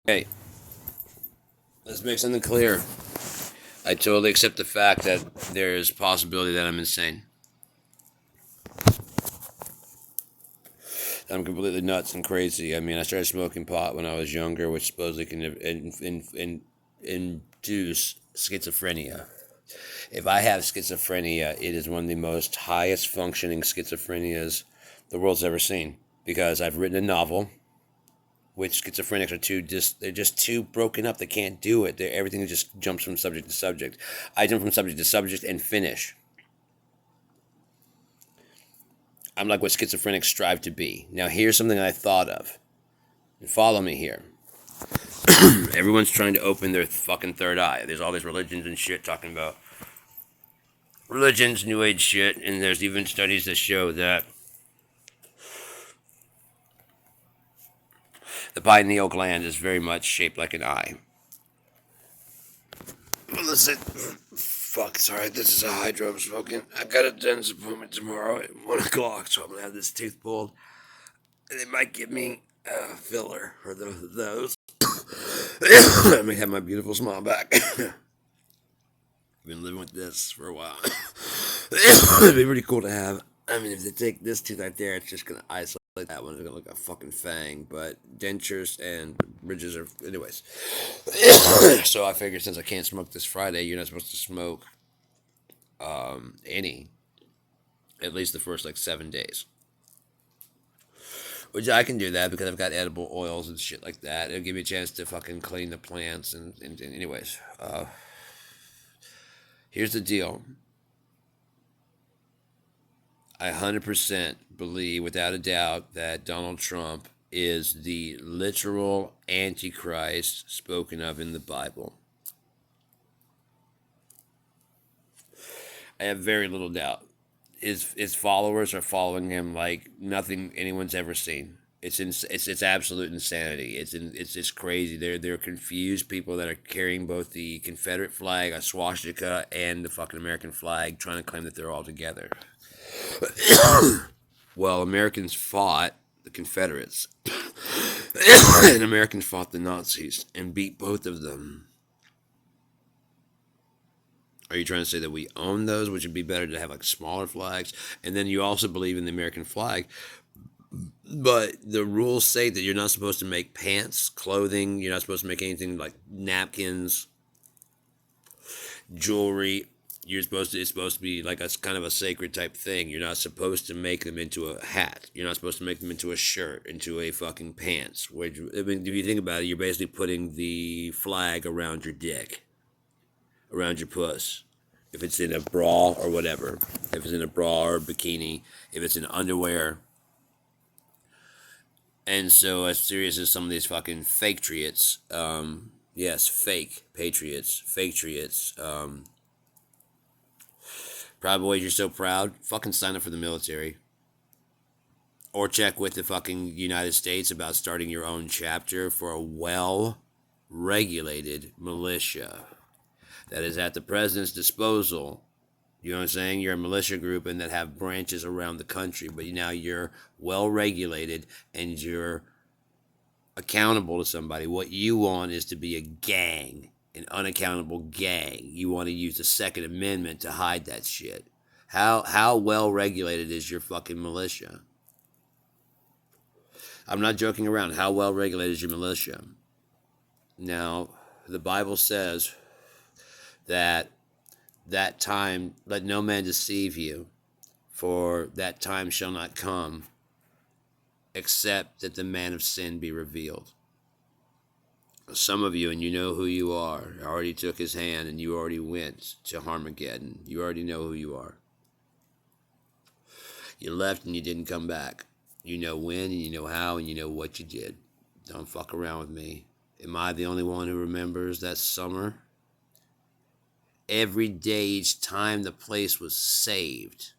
Hey, let's make something clear. I totally accept the fact that there is possibility that I'm insane. I'm completely nuts and crazy. I mean, I started smoking pot when I was younger, which supposedly can induce schizophrenia. If I have schizophrenia, it is one of the most highest functioning schizophrenias the world's ever seen. Because I've written a novel, which schizophrenics are they're just too broken up. They can't do it. Everything just jumps from subject to subject. I jump from subject to subject and finish. I'm like what schizophrenics strive to be. Now, here's something I thought of. And follow me here. Everyone's trying to open their fucking third eye. There's all these religions and shit talking about religions, new age shit, and there's even studies that show that the pineal gland is very much shaped like an eye. Listen, fuck, sorry, this is a hydro I'm smoking. I got a dentist appointment tomorrow at 1 o'clock, so I'm gonna have this tooth pulled. And they might give me a filler for those. I may have my beautiful smile back. I've been living with this for a while. It'd be pretty cool to have. I mean, if they take this tooth right there, it's just gonna isolate that one. It's gonna look like a fucking fang. But dentures and bridges are, anyways. So I figured since I can't smoke this Friday, you're not supposed to smoke any, at least the first like 7 days. Which I can do that because I've got edible oils and shit like that. It'll give me a chance to fucking clean the plants and anyways. Here's the deal. I 100% believe, without a doubt, that Donald Trump is the literal Antichrist spoken of in the Bible. I have very little doubt. His followers are following him like nothing anyone's ever seen. It's absolute insanity. It's crazy. They're confused people that are carrying both the Confederate flag, a swastika, and the fucking American flag, trying to claim that they're all together. Well, Americans fought the Confederates, and Americans fought the Nazis and beat both of them. Are you trying to say that we own those, which would be better to have like smaller flags? And then you also believe in the American flag, but the rules say that you're not supposed to make pants, clothing. You're not supposed to make anything like napkins, jewelry. It's supposed to be like a kind of a sacred type thing. You're not supposed to make them into a hat. You're not supposed to make them into a shirt, into a fucking pants. Which, I mean, if you think about it, you're basically putting the flag around your dick, around your puss. If it's in a bra or whatever, if it's in a bra or a bikini, if it's in underwear. And so, as serious as some of these fucking fake triots, yes, fake patriots, fake triots, Proud Boys, you're so proud. Fucking sign up for the military. Or check with the fucking United States about starting your own chapter for a well regulated militia that is at the president's disposal. You know what I'm saying? You're a militia group and that have branches around the country, but now you're well regulated and you're accountable to somebody. What you want is to be a gang, an unaccountable gang. You want to use the Second Amendment to hide that shit. How well regulated is your fucking militia? I'm not joking around. How well regulated is your militia? Now, the Bible says that time, let no man deceive you, for that time shall not come except that the man of sin be revealed. Some of you, and you know who you are, already took his hand and you already went to Armageddon. You already know who you are. You left and you didn't come back. You know when and you know how and you know what you did. Don't fuck around with me. Am I the only one who remembers that summer? Every day, each time the place was saved,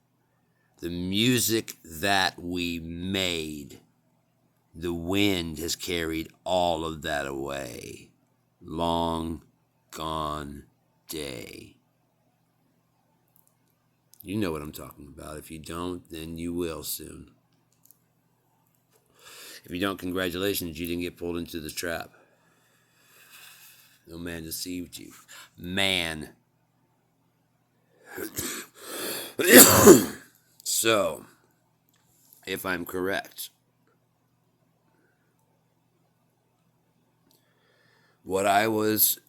the music that we made, the wind has carried all of that away. Long gone day. You know what I'm talking about. If you don't, then you will soon. If you don't, congratulations, you didn't get pulled into the trap. No man deceived you. Man. So, if I'm correct, what I was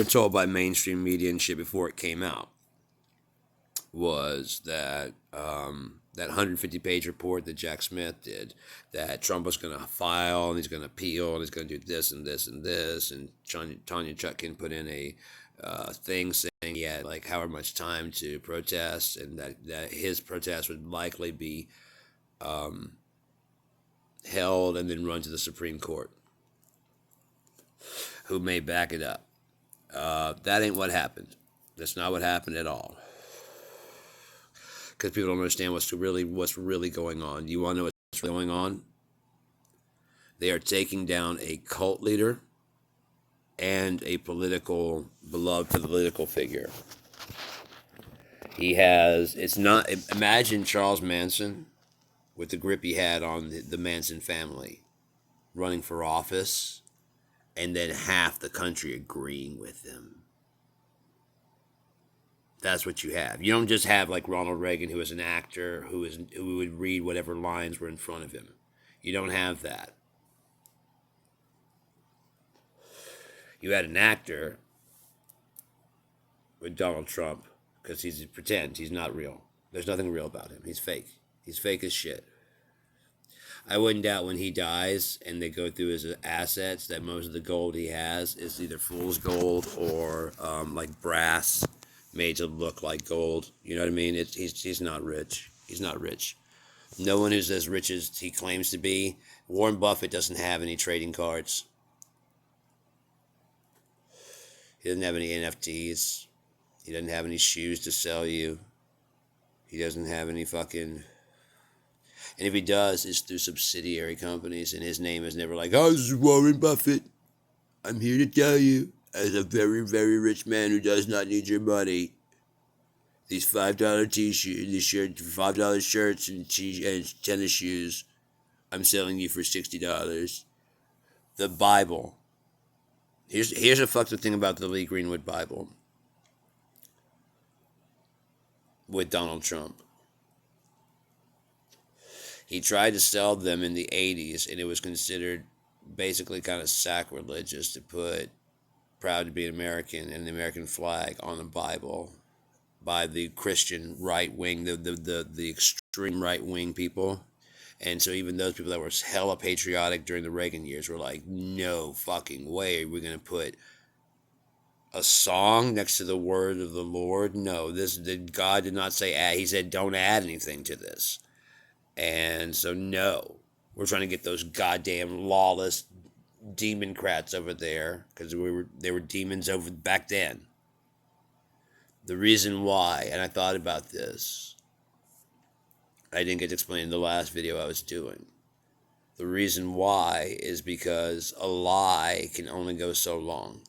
told by mainstream media and shit before it came out was that that 150-page report that Jack Smith did, that Trump was going to file and he's going to appeal and he's going to do this and this and this, and Tanya Chutkin put in a thing saying he had like however much time to protest, and that his protest would likely be held and then run to the Supreme Court, who may back it up. That ain't what happened. That's not what happened at all. Because people don't understand what's really going on. Do you want to know what's really going on? They are taking down a cult leader and a beloved political figure. He has, it's not, imagine Charles Manson with the grip he had on the Manson family running for office, and then half the country agreeing with him. That's what you have. You don't just have like Ronald Reagan, who is an actor, who would read whatever lines were in front of him. You don't have that. You had an actor with Donald Trump, because he's pretend, he's not real. There's nothing real about him. He's fake. He's fake as shit. I wouldn't doubt when he dies and they go through his assets that most of the gold he has is either fool's gold or like brass made to look like gold. You know what I mean? He's not rich. He's not rich. No one who's as rich as he claims to be. Warren Buffett doesn't have any trading cards. He doesn't have any NFTs. He doesn't have any shoes to sell you. He doesn't have any fucking... And if he does, it's through subsidiary companies, and his name is never like, oh, this is Warren Buffett. I'm here to tell you, as a very, very rich man who does not need your money, these $5 t-shirts, $5 shirts and tennis shoes, I'm selling you for $60. The Bible. Here's a fucked up thing about the Lee Greenwood Bible with Donald Trump. He tried to sell them in the 80s, and it was considered basically kind of sacrilegious to put proud to be an American and the American flag on the Bible by the Christian right wing, the extreme right wing people. And so even those people that were hella patriotic during the Reagan years were like, no fucking way we're going to put a song next to the word of the Lord. No, God did not say add. He said don't add anything to this. And so, no, we're trying to get those goddamn lawless democrats over there, because they were demons over back then. The reason why, and I thought about this, I didn't get to explain in the last video I was doing. The reason why is because a lie can only go so long.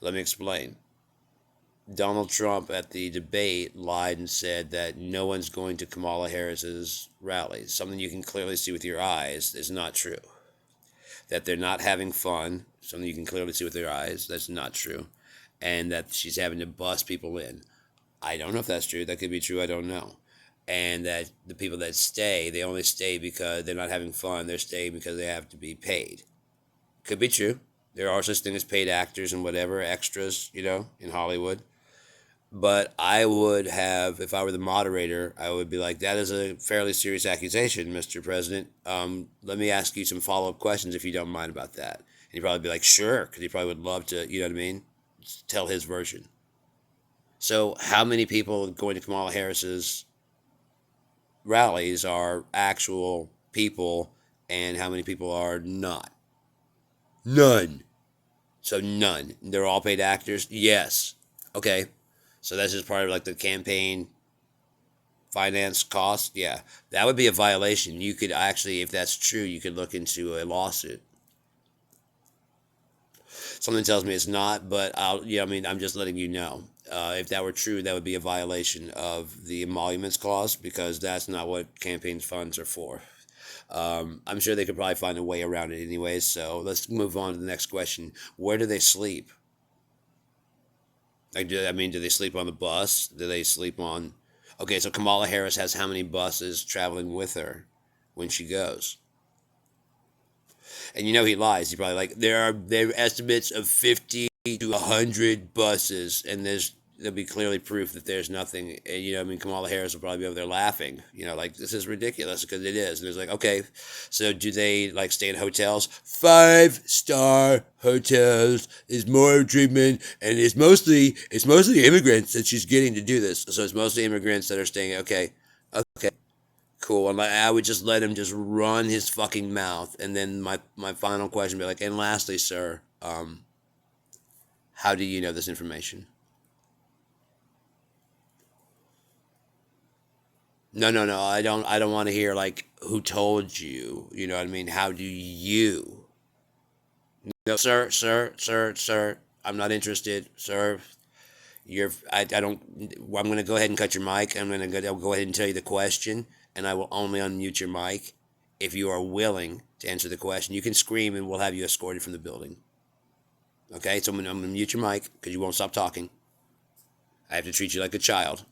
Let me explain. Donald Trump at the debate lied and said that no one's going to Kamala Harris's rallies. Something you can clearly see with your eyes is not true. That they're not having fun, something you can clearly see with your eyes, that's not true. And that she's having to bus people in. I don't know if that's true. That could be true. I don't know. And that the people that stay, they only stay because they're not having fun. They're staying because they have to be paid. Could be true. There are such things as paid actors and whatever, extras, in Hollywood. But I would have, if I were the moderator, I would be like, that is a fairly serious accusation, Mr. President. Let me ask you some follow-up questions if you don't mind about that. And he'd probably be like, sure, because he probably would love to, you know what I mean, tell his version. So how many people going to Kamala Harris's rallies are actual people, and how many people are not? None. So none. They're all paid actors? Yes. Okay. So that's just part of like the campaign finance cost. Yeah, that would be a violation. You could actually, if that's true, you could look into a lawsuit. Something tells me it's not, but I'm just letting you know. If that were true, that would be a violation of the emoluments clause, because that's not what campaign funds are for. I'm sure they could probably find a way around it anyways. So let's move on to the next question. Where do they sleep? Like, do they sleep on the bus? Do they sleep on? Okay, so Kamala Harris has how many buses traveling with her when she goes? And he lies. He's probably like, there are estimates of 50 to 100 buses, and there'll be clearly proof that there's nothing. And Kamala Harris will probably be over there laughing. Like, this is ridiculous, because it is. And it's like, okay, so do they like stay in hotels? 5-star hotels is more treatment, and it's mostly immigrants that she's getting to do this. So it's mostly immigrants that are staying. Okay, okay, cool. And I would just let him just run his fucking mouth, and then my final question would be like, and lastly, sir, how do you know this information? No, no, no. I don't want to hear like who told you. You know what I mean? How do you? No, sir, sir, sir, sir. I'm not interested, sir. I don't. I'm going to go ahead and cut your mic. I'll go ahead and tell you the question, and I will only unmute your mic if you are willing to answer the question. You can scream, and we'll have you escorted from the building. Okay, so I'm going to mute your mic because you won't stop talking. I have to treat you like a child.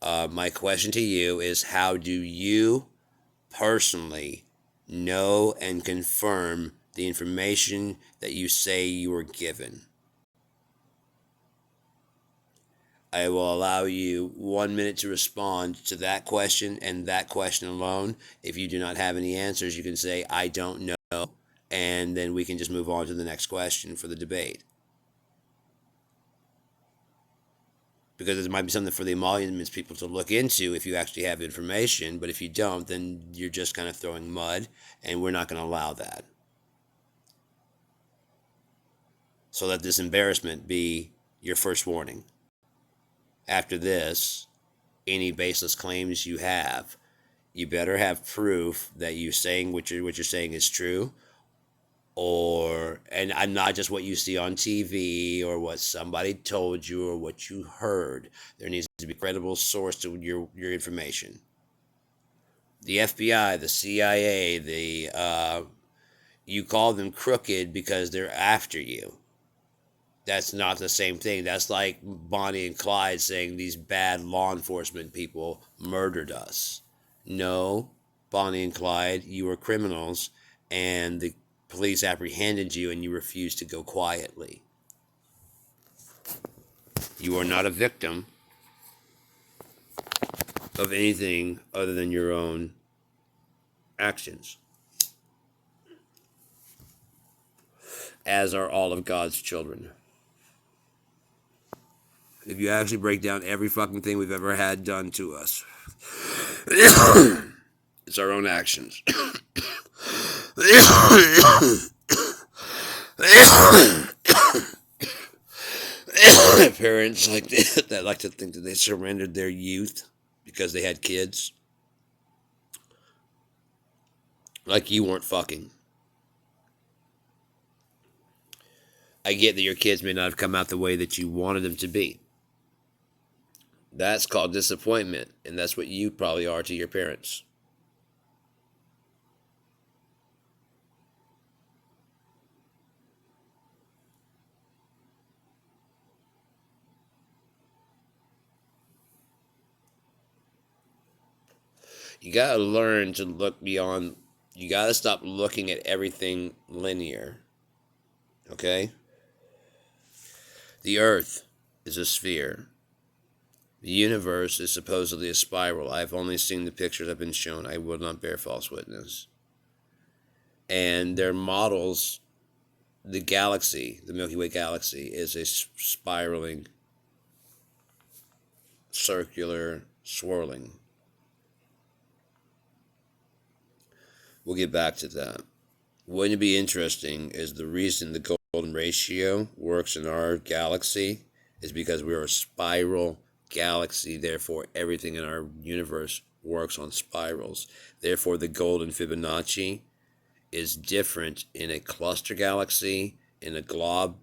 My question to you is, how do you personally know and confirm the information that you say you were given? I will allow you 1 minute to respond to that question and that question alone. If you do not have any answers, you can say, I don't know, and then we can just move on to the next question for the debate. Because it might be something for the emoluments people to look into if you actually have information, but if you don't, then you're just kind of throwing mud, and we're not going to allow that. So let this embarrassment be your first warning. After this, any baseless claims you have, you better have proof that you're saying what you're saying is true, and not just what you see on TV or what somebody told you or what you heard. There needs to be a credible source to your information. The FBI, the CIA, you call them crooked because they're after you. That's not the same thing. That's like Bonnie and Clyde saying these bad law enforcement people murdered us. No, Bonnie and Clyde, you were criminals, and the police apprehended you, and you refused to go quietly. You are not a victim of anything other than your own actions, as are all of God's children. If you actually break down every fucking thing we've ever had done to us, it's our own actions. Parents like that like to think that they surrendered their youth because they had kids. Like you weren't fucking. I get that your kids may not have come out the way that you wanted them to be. That's called disappointment, and that's what you probably are to your parents. You gotta learn to look beyond. You gotta stop looking at everything linear. Okay? The earth is a sphere. The universe is supposedly a spiral. I've only seen the pictures I've been shown. I will not bear false witness. And their models, the galaxy, the Milky Way galaxy, is a spiraling, circular, swirling. We'll get back to that. Wouldn't it be interesting is the reason the golden ratio works in our galaxy is because we're a spiral galaxy. Therefore, everything in our universe works on spirals. Therefore, the golden Fibonacci is different in a cluster galaxy, in a glob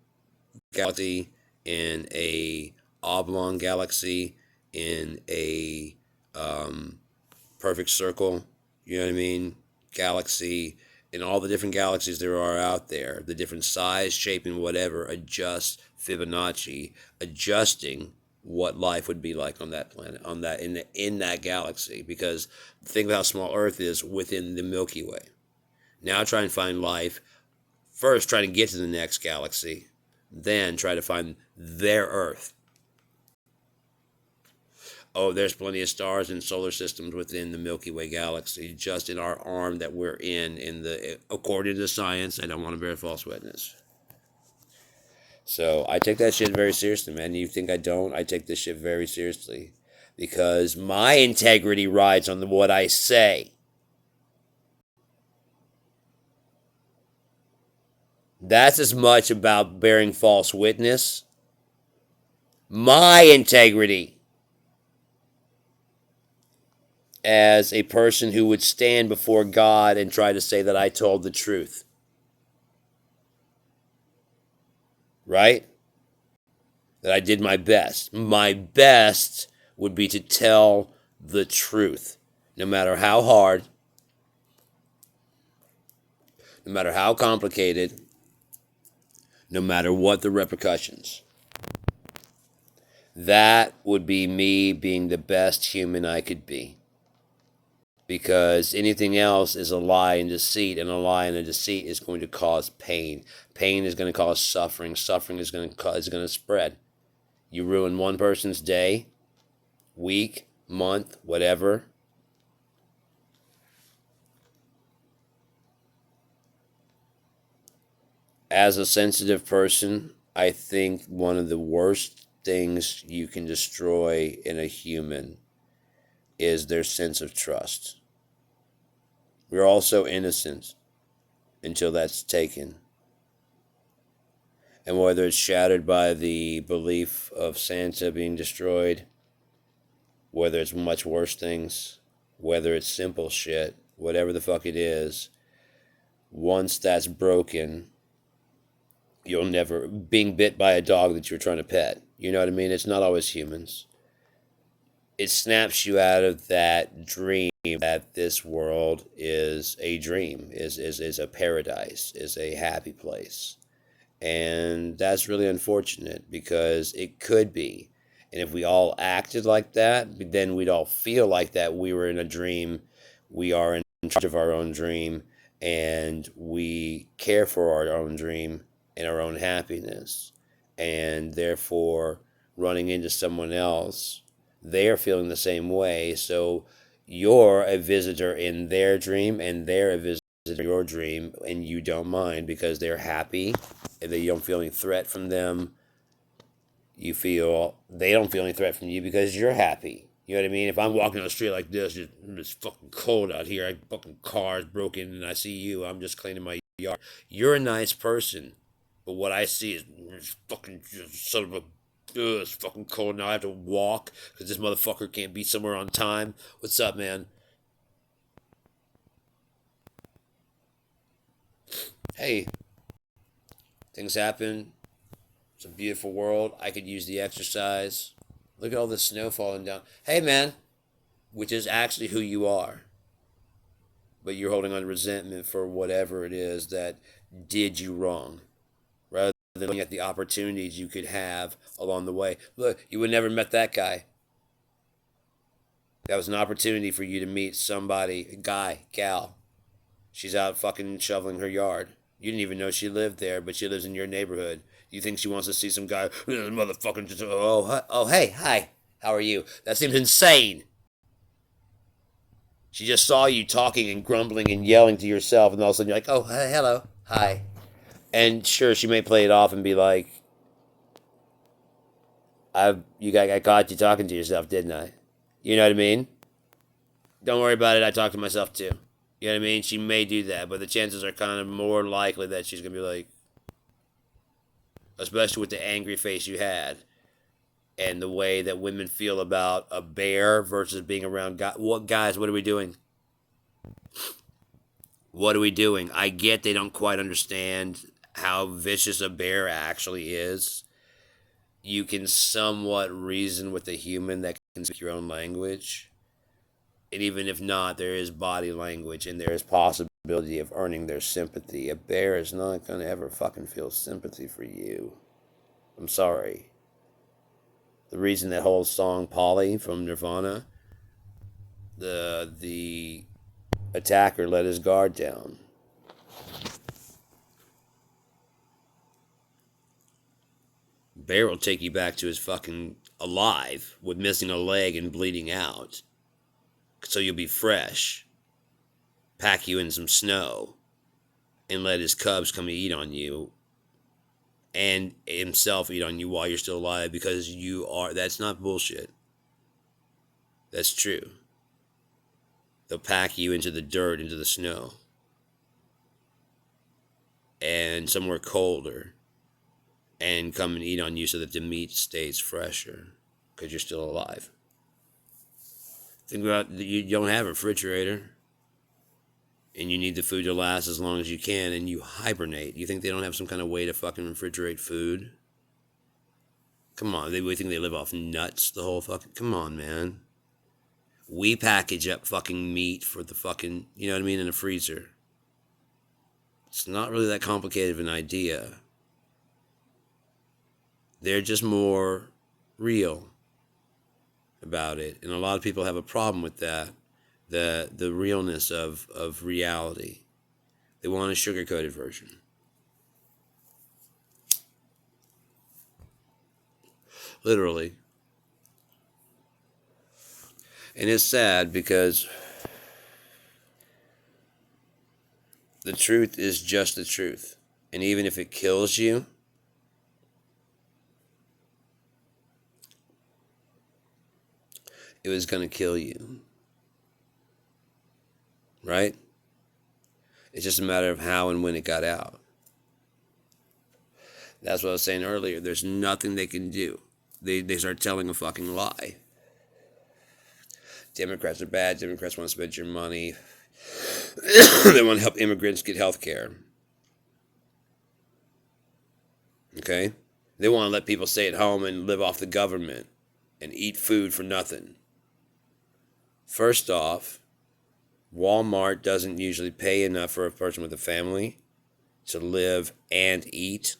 galaxy, in a oblong galaxy, in a perfect circle. You know what I mean? galaxy and all the different galaxies there are out there, the different size, shape, and whatever, adjust Fibonacci, adjusting what life would be like on that planet, on that in that galaxy. Because think of how small Earth is within the Milky Way. Now try and find life. First, try to get to the next galaxy, then try to find their Earth. Oh, there's plenty of stars and solar systems within the Milky Way galaxy, just in our arm that we're in the according to science. I don't want to bear false witness. So I take that shit very seriously, man. You think I don't? I take this shit very seriously because my integrity rides on what I say. That's as much about bearing false witness. My integrity as a person who would stand before God and try to say that I told the truth. Right? That I did my best. My best would be to tell the truth. No matter how hard, no matter how complicated, no matter what the repercussions. That would be me being the best human I could be. Because anything else is a lie and deceit, and a lie and a deceit is going to cause pain. Pain is going to cause suffering. Suffering is going to spread. You ruin one person's day, week, month, whatever. As a sensitive person, I think one of the worst things you can destroy in a human is their sense of trust. We're all so innocent until that's taken. And whether it's shattered by the belief of Santa being destroyed, whether it's much worse things, whether it's simple shit, whatever the fuck it is, once that's broken, you'll never, being bit by a dog that you're trying to pet, you know what I mean? It's not always humans. It snaps you out of that dream that this world is a dream, is a paradise, is a happy place. And that's really unfortunate because it could be. And if we all acted like that, then we'd all feel like that we were in a dream. We are in charge of our own dream, and we care for our own dream and our own happiness. And therefore, running into someone else, they're feeling the same way. So you're a visitor in their dream, and they're a visitor in your dream, and you don't mind because they're happy, and you don't feel any threat from them. You feel they don't feel any threat from you because you're happy. You know what I mean? If I'm walking on the street like this, it's fucking cold out here. Fucking car's broken, and I see you. I'm just cleaning my yard. You're a nice person, but what I see is fucking son of a. Ugh, it's fucking cold now. I have to walk because this motherfucker can't be somewhere on time. What's up, man? Hey, things happen. It's a beautiful world. I could use the exercise. Look at all the snow falling down. Hey, man, which is actually who you are. But you're holding on to resentment for whatever it is that did you wrong. Rather than looking at the opportunities you could have along the way. Look, you would never met that guy. That was an opportunity for you to meet somebody, a guy, gal. She's out fucking shoveling her yard. You didn't even know she lived there, but she lives in your neighborhood. You think she wants to see some guy, motherfucker, just, hey, hi, how are you? That seems insane. She just saw you talking and grumbling and yelling to yourself, and all of a sudden you're like, oh, hey, hello, hi. And sure, she may play it off and be like, I caught you talking to yourself, didn't I? You know what I mean? Don't worry about it, I talk to myself too. You know what I mean? She may do that, but the chances are kind of more likely that she's going to be like, especially with the angry face you had and the way that women feel about a bear versus being around guys. What are we doing? What are we doing? I get they don't quite understand how vicious a bear actually is. You can somewhat reason with a human that can speak your own language. And even if not, there is body language and there is possibility of earning their sympathy. A bear is not going to ever fucking feel sympathy for you. I'm sorry. The reason that whole song Polly from Nirvana, the attacker let his guard down. Bear will take you back to his fucking alive with missing a leg and bleeding out. So you'll be fresh. Pack you in some snow and let his cubs come eat on you and himself eat on you while you're still alive because you are. That's not bullshit. That's true. They'll pack you into the dirt, into the snow, and somewhere colder, and come and eat on you so that the meat stays fresher because you're still alive. Think about you don't have a refrigerator, and you need the food to last as long as you can, and you hibernate. You think they don't have some kind of way to fucking refrigerate food? Come on, we think they live off nuts the whole fucking. Come on, man. We package up fucking meat for the fucking, you know what I mean, in a freezer. It's not really that complicated of an idea. They're just more real about it. And a lot of people have a problem with that. The realness of reality. They want a sugar-coated version. Literally. And it's sad because the truth is just the truth. And even if it kills you, it was going to kill you. Right? It's just a matter of how and when it got out. That's what I was saying earlier. There's nothing they can do. They start telling a fucking lie. Democrats are bad. Democrats want to spend your money. They want to help immigrants get health care. Okay? They want to let people stay at home and live off the government and eat food for nothing. First off, Walmart doesn't usually pay enough for a person with a family to live and eat,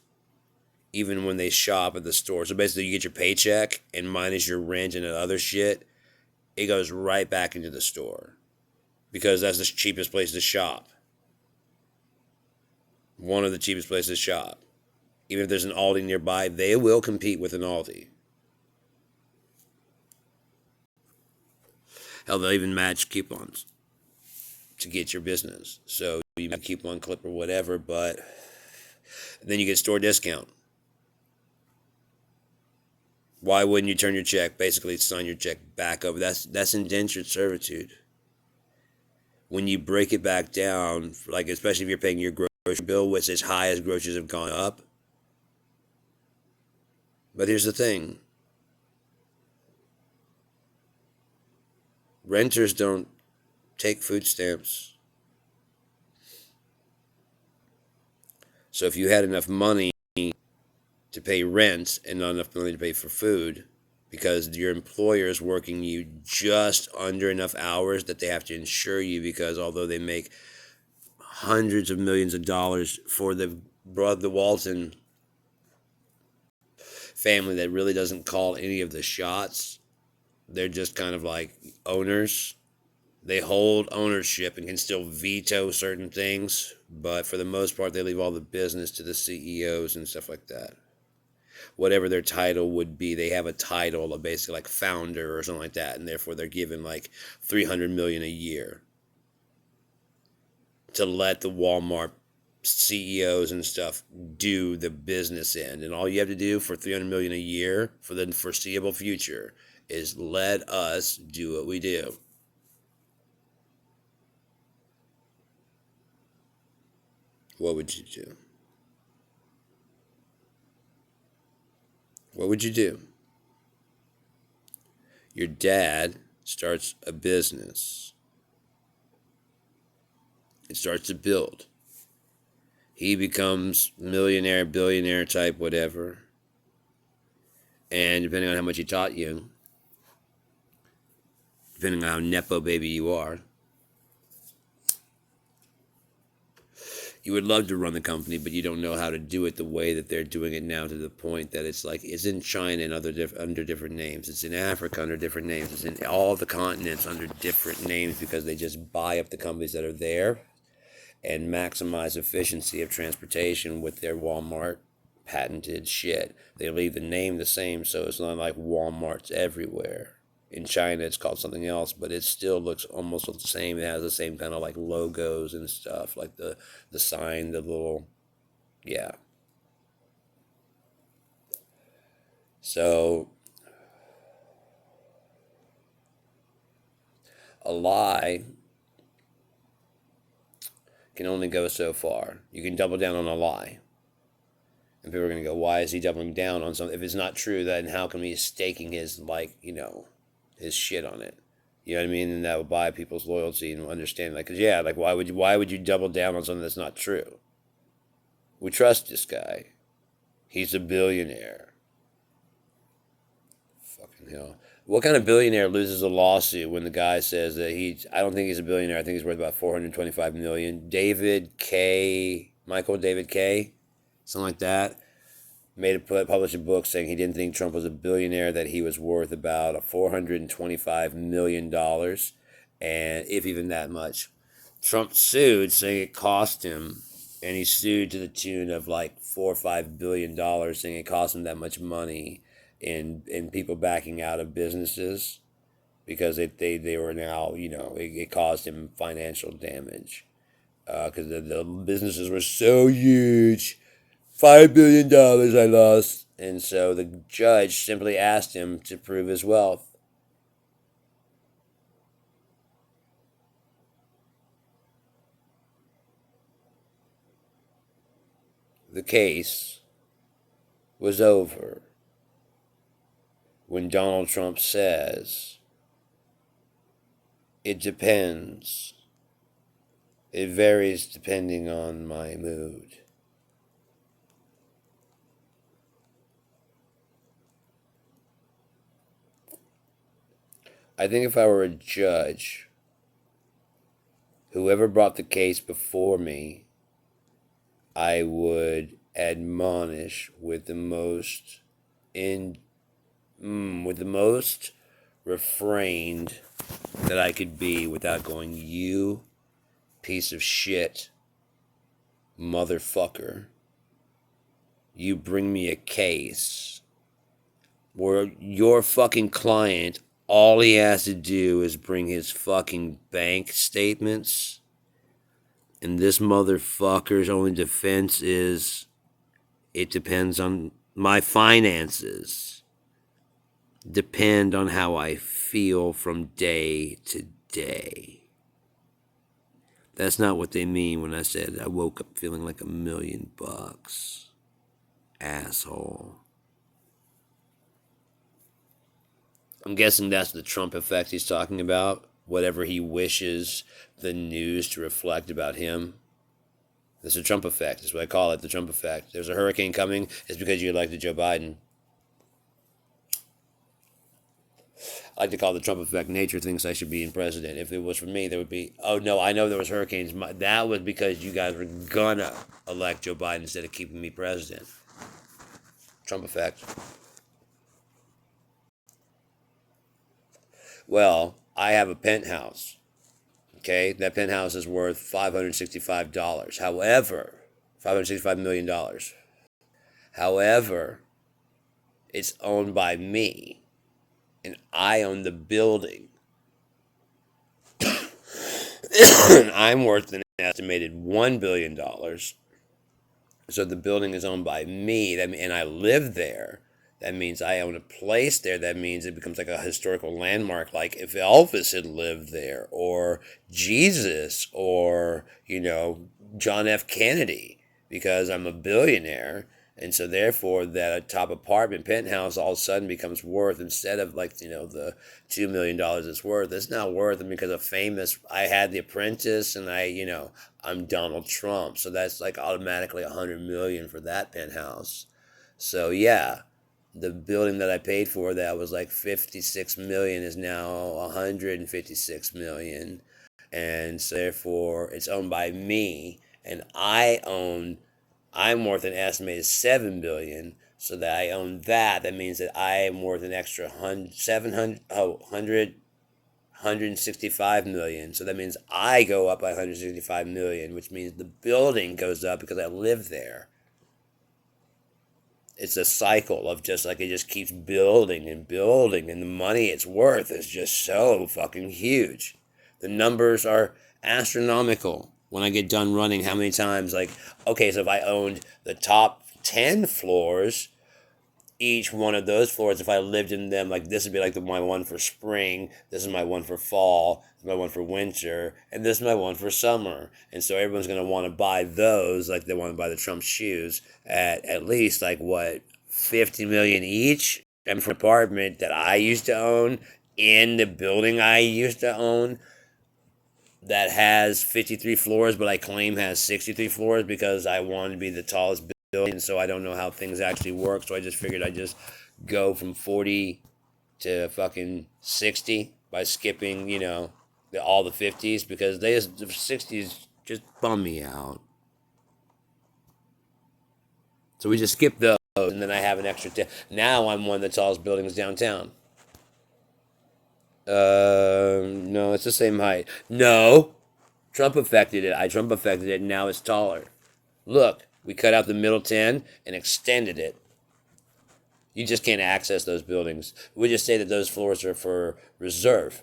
even when they shop at the store. So basically, you get your paycheck and minus your rent and other shit, it goes right back into the store because that's the cheapest place to shop. One of the cheapest places to shop. Even if there's an Aldi nearby, they will compete with an Aldi. Hell, they'll even match coupons to get your business. So you might coupon clip or whatever, but then you get store discount. Why wouldn't you turn your check, basically sign your check back over? That's indentured servitude. When you break it back down, like especially if you're paying your grocery bill, which is high as groceries have gone up. But here's the thing. Renters don't take food stamps. So if you had enough money to pay rent and not enough money to pay for food because your employer is working you just under enough hours that they have to insure you because although they make hundreds of millions of dollars for the Walton family that really doesn't call any of the shots, they're just kind of like owners. They hold ownership and can still veto certain things, but for the most part, they leave all the business to the CEOs and stuff like that. Whatever their title would be, they have a title of basically like founder or something like that, and therefore they're given like $300 million a year to let the Walmart CEOs and stuff do the business end. And all you have to do for $300 million a year for the foreseeable future is let us do what we do. What would you do? What would you do? Your dad starts a business. It starts to build. He becomes millionaire, billionaire type, whatever. And depending on how much he taught you, depending on how nepo baby you are. You would love to run the company, but you don't know how to do it the way that they're doing it now, to the point that it's like, it's in China and under different names. It's in Africa under different names. It's in all the continents under different names, because they just buy up the companies that are there and maximize efficiency of transportation with their Walmart patented shit. They leave the name the same, so it's not like Walmart's everywhere. In China, it's called something else, but it still looks almost the same. It has the same kind of like logos and stuff, like the sign, the little, yeah. So, a lie can only go so far. You can double down on a lie. And people are going to go, why is he doubling down on something? If it's not true, then how come he's staking his, like, his shit on it? You know what I mean? And that will buy people's loyalty and understand, like, 'cause yeah, like, why would you double down on something that's not true? We trust this guy. He's a billionaire. Fucking hell. What kind of billionaire loses a lawsuit when the guy says that I don't think he's a billionaire. I think he's worth about $425 million. Michael David K, something like that, published a book saying he didn't think Trump was a billionaire, that he was worth about $425 million, and if even that much. Trump sued, saying it cost him, and he sued to the tune of like $4 or $5 billion, saying it cost him that much money in people backing out of businesses, because they were now, it caused him financial damage, because the businesses were so huge. $5 billion I lost. And so the judge simply asked him to prove his wealth. The case was over when Donald Trump says, it depends. It varies depending on my mood. I think if I were a judge, whoever brought the case before me, I would admonish with the most refrained that I could be, without going, you piece of shit, motherfucker. You bring me a case where your fucking client, all he has to do is bring his fucking bank statements, and this motherfucker's only defense is, it depends on my finances. Depend on how I feel from day to day. That's not what they mean when I said I woke up feeling like $1 million. Asshole. I'm guessing that's the Trump effect he's talking about. Whatever he wishes the news to reflect about him. It's the Trump effect. That's what I call it, the Trump effect. There's a hurricane coming. It's because you elected Joe Biden. I like to call it the Trump effect. Nature thinks I should be in president. If it was for me, there would be, oh no, I know there was hurricanes. That was because you guys were gonna elect Joe Biden instead of keeping me president. Trump effect. Well, I have a penthouse. Okay, that penthouse is worth $565. However, $565 million. However, it's owned by me, and I own the building. I'm worth an estimated $1 billion. So the building is owned by me, and I live there. That means I own a place there. That means it becomes like a historical landmark, like if Elvis had lived there, or Jesus, or, John F. Kennedy, because I'm a billionaire. And so therefore that top apartment penthouse all of a sudden becomes worth, instead of like, the $2 million it's worth, it's now worth because I had The Apprentice, and I'm Donald Trump. So that's like automatically $100 million for that penthouse. So yeah. The building that I paid for that was like 56 million is now 156 million, and so therefore it's owned by me, and I'm worth an estimated 7 billion. So that I own that. That means that I am worth an extra 165 million. So that means I go up by 165 million, which means the building goes up because I live there. It's a cycle of just like it just keeps building and building, and the money it's worth is just so fucking huge. The numbers are astronomical when I get done running how many times, like, okay, so if I owned the top 10 floors, each one of those floors, if I lived in them, like this would be like my one for spring, this is my one for fall, this is my one for winter, and this is my one for summer. And so everyone's going to want to buy those, like they want to buy the Trump shoes at least like what, 50 million each. I mean, for an apartment that I used to own in the building I used to own that has 53 floors, but I claim has 63 floors because I wanted to be the tallest building, so I don't know how things actually work. So I just figured I'd just go from 40 to fucking 60 by skipping, all the 50s because the 60s just bum me out. So we just skip those, and then I have an extra 10. Now I'm one of the tallest buildings downtown. No, it's the same height. No, Trump affected it. Trump affected it, and now it's taller. Look, we cut out the middle 10 and extended it. You just can't access those buildings. We just say that those floors are for reserve.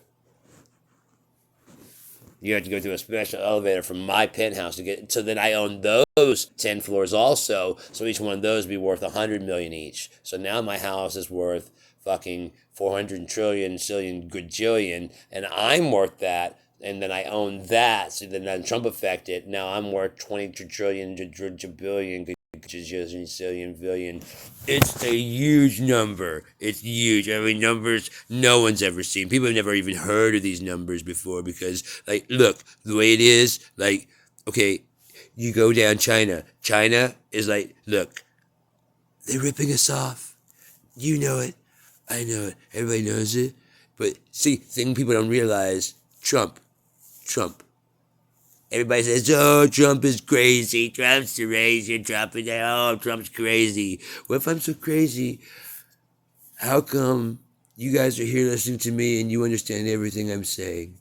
You have to go through a special elevator from my penthouse to get. So then I own those 10 floors also. So each one of those would be worth 100 million each. So now my house is worth fucking 400 trillion, zillion, gajillion, and I'm worth that. And then I own that. So then Trump affected. Now I'm worth 20 trillion, billion, gajillion, billion. It's a huge number. It's huge. I mean, numbers no one's ever seen. People have never even heard of these numbers before because, like, look, the way it is, like, okay, you go down China. China is like, look, they're ripping us off. You know it. I know it. Everybody knows it. But see, thing people don't realize, Trump. Everybody says, oh, Trump is crazy. Trump's crazy. Trump's crazy. What if I'm so crazy? How come you guys are here listening to me and you understand everything I'm saying?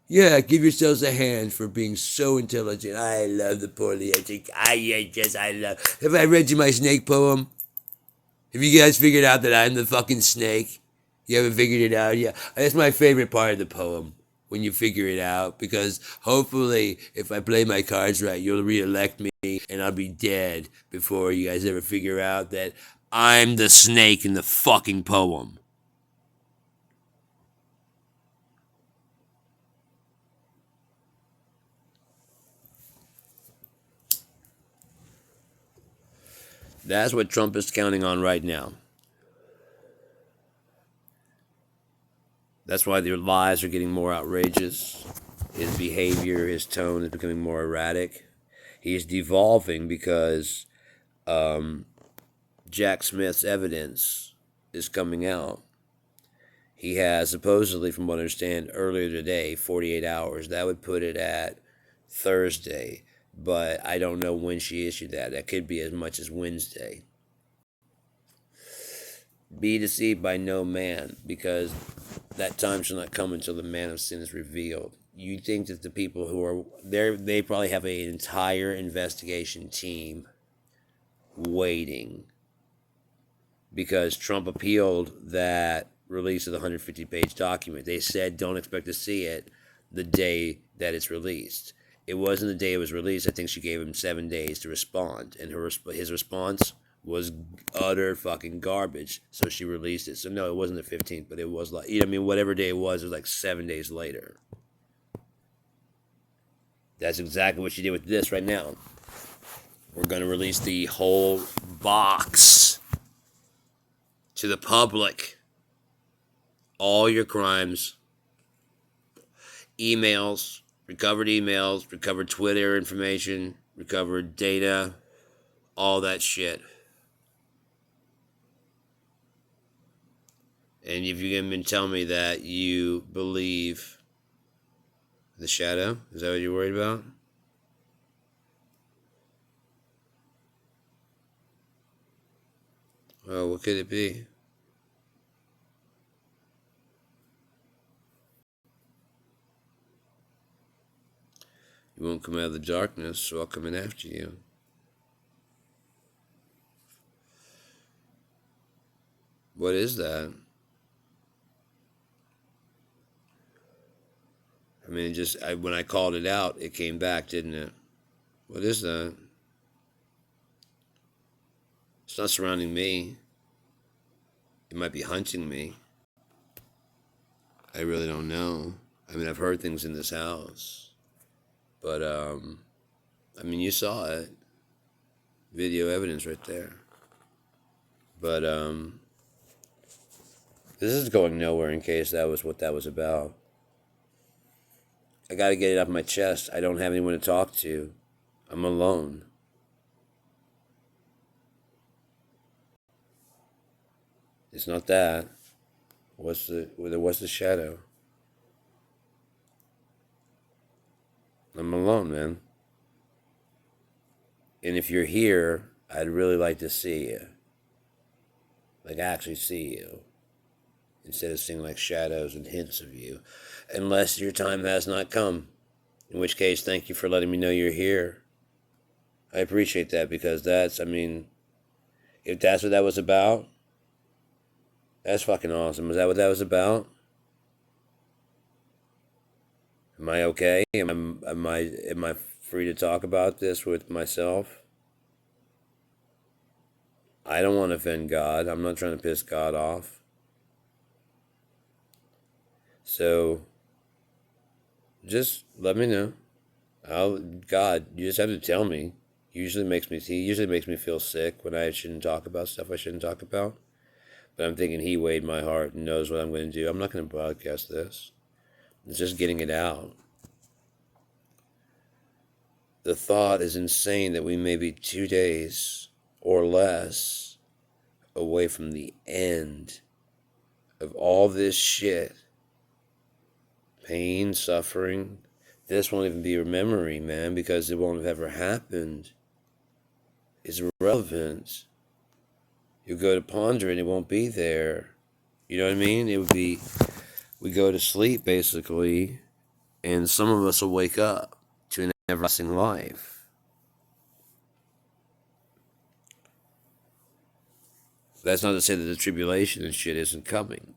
Yeah, give yourselves a hand for being so intelligent. I love the poorly educated. I love. Have I read you my snake poem? Have you guys figured out that I'm the fucking snake? You haven't figured it out yet? That's my favorite part of the poem, when you figure it out, because hopefully, if I play my cards right, you'll re-elect me and I'll be dead before you guys ever figure out that I'm the snake in the fucking poem. That's what Trump is counting on right now. That's why their lies are getting more outrageous. His behavior, his tone is becoming more erratic. He's devolving because Jack Smith's evidence is coming out. He has supposedly, from what I understand, earlier today, 48 hours. That would put it at Thursday. But I don't know when she issued that. That could be as much as Wednesday. Be deceived by no man, because that time shall not come until the man of sin is revealed. You think that the people who are there, they probably have an entire investigation team waiting, because Trump appealed that release of the 150-page document. They said don't expect to see it the day that it's released. It wasn't the day it was released. I think she gave him 7 days to respond, and his response was utter fucking garbage. So she released it. So no, it wasn't the 15th, but it was like, whatever day it was like 7 days later. That's exactly what she did with this right now. We're going to release the whole box to the public. All your crimes, emails, recovered Twitter information, recovered data, all that shit. And if you can tell me that you believe the shadow, is that what you're worried about? Oh, what could it be? You won't come out of the darkness, so I'll come in after you. What is that? I mean, when I called it out, it came back, didn't it? What is that? It's not surrounding me. It might be hunting me. I really don't know. I mean, I've heard things in this house. But, I mean, you saw it. Video evidence right there. But, this is going nowhere in case that was what that was about. I gotta get it off my chest. I don't have anyone to talk to. I'm alone. It's not that. What's the shadow? I'm alone, man. And if you're here, I'd really like to see you. Like, actually see you. Instead of seeing like shadows and hints of you. Unless your time has not come. In which case, thank you for letting me know you're here. I appreciate that because that's, I mean, if that's what that was about, that's fucking awesome. Was that what that was about? Am I okay? Am I free to talk about this with myself? I don't want to offend God. I'm not trying to piss God off. So just let me know. God, you just have to tell me. He usually makes me feel sick when I shouldn't talk about stuff I shouldn't talk about. But I'm thinking he weighed my heart and knows what I'm going to do. I'm not going to broadcast this. It's just getting it out. The thought is insane that we may be 2 days or less away from the end of all this shit. Pain, suffering. This won't even be a memory, man, because it won't have ever happened. It's irrelevant. You go to ponder it, it won't be there. You know what I mean? It would be, we go to sleep, basically, and some of us will wake up to an everlasting life. That's not to say that the tribulation and shit isn't coming.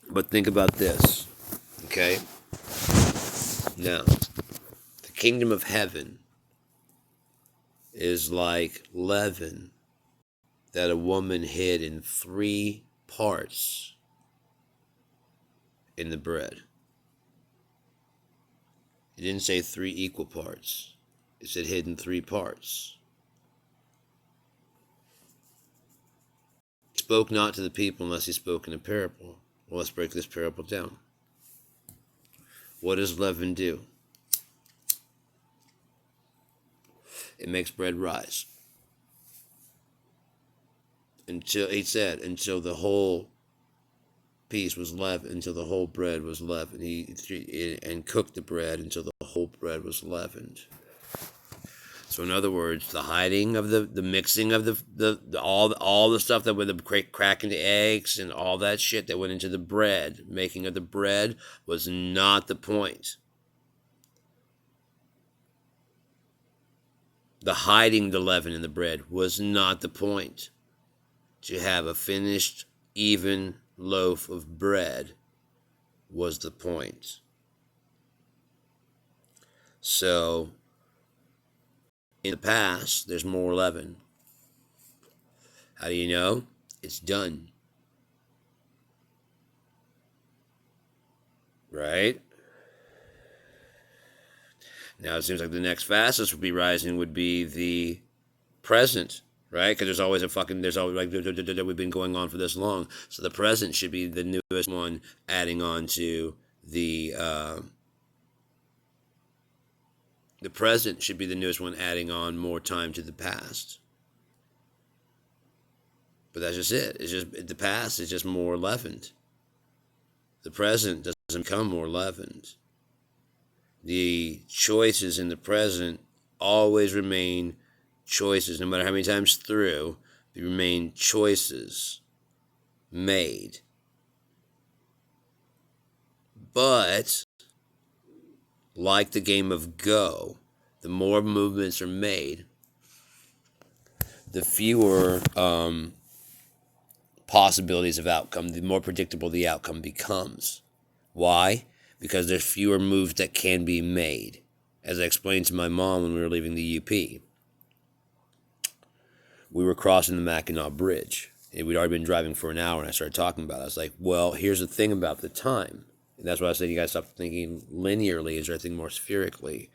But think about this, okay? Now, the kingdom of heaven is like leaven that a woman hid in 3 parts in the bread. It didn't say 3 equal parts. It said hid in 3 parts. He spoke not to the people unless he spoke in a parable. Well, let's break this parable down. What does leaven do? It makes bread rise. Until the whole piece was leavened, until the whole bread was leavened. And cooked the bread until the whole bread was leavened. So in other words, the hiding of the mixing of all the stuff that went the cracking the eggs and all that shit that went into the bread, making of the bread was not the point. The hiding the leaven in the bread was not the point. To have a finished, even loaf of bread was the point. So, in the past, there's more leaven. How do you know? It's done. Right? Now it seems like the next fastest would be the present, right? Because there's always like we've been going on for this long. So the present should be the newest one, adding on to the present should be the newest one, adding on more time to the past. But that's just it. It's just the past is just more leavened. The present doesn't become more leavened. The choices in the present always remain choices, no matter how many times through, they remain choices made. But, like the game of Go, the more movements are made, the fewer possibilities of outcome, the more predictable the outcome becomes. Why? Because there's fewer moves that can be made. As I explained to my mom when we were leaving the UP, we were crossing the Mackinac Bridge. And we'd already been driving for an hour, and I started talking about it. I was like, well, here's the thing about the time. And that's why I said you guys stop thinking linearly and start thinking more spherically.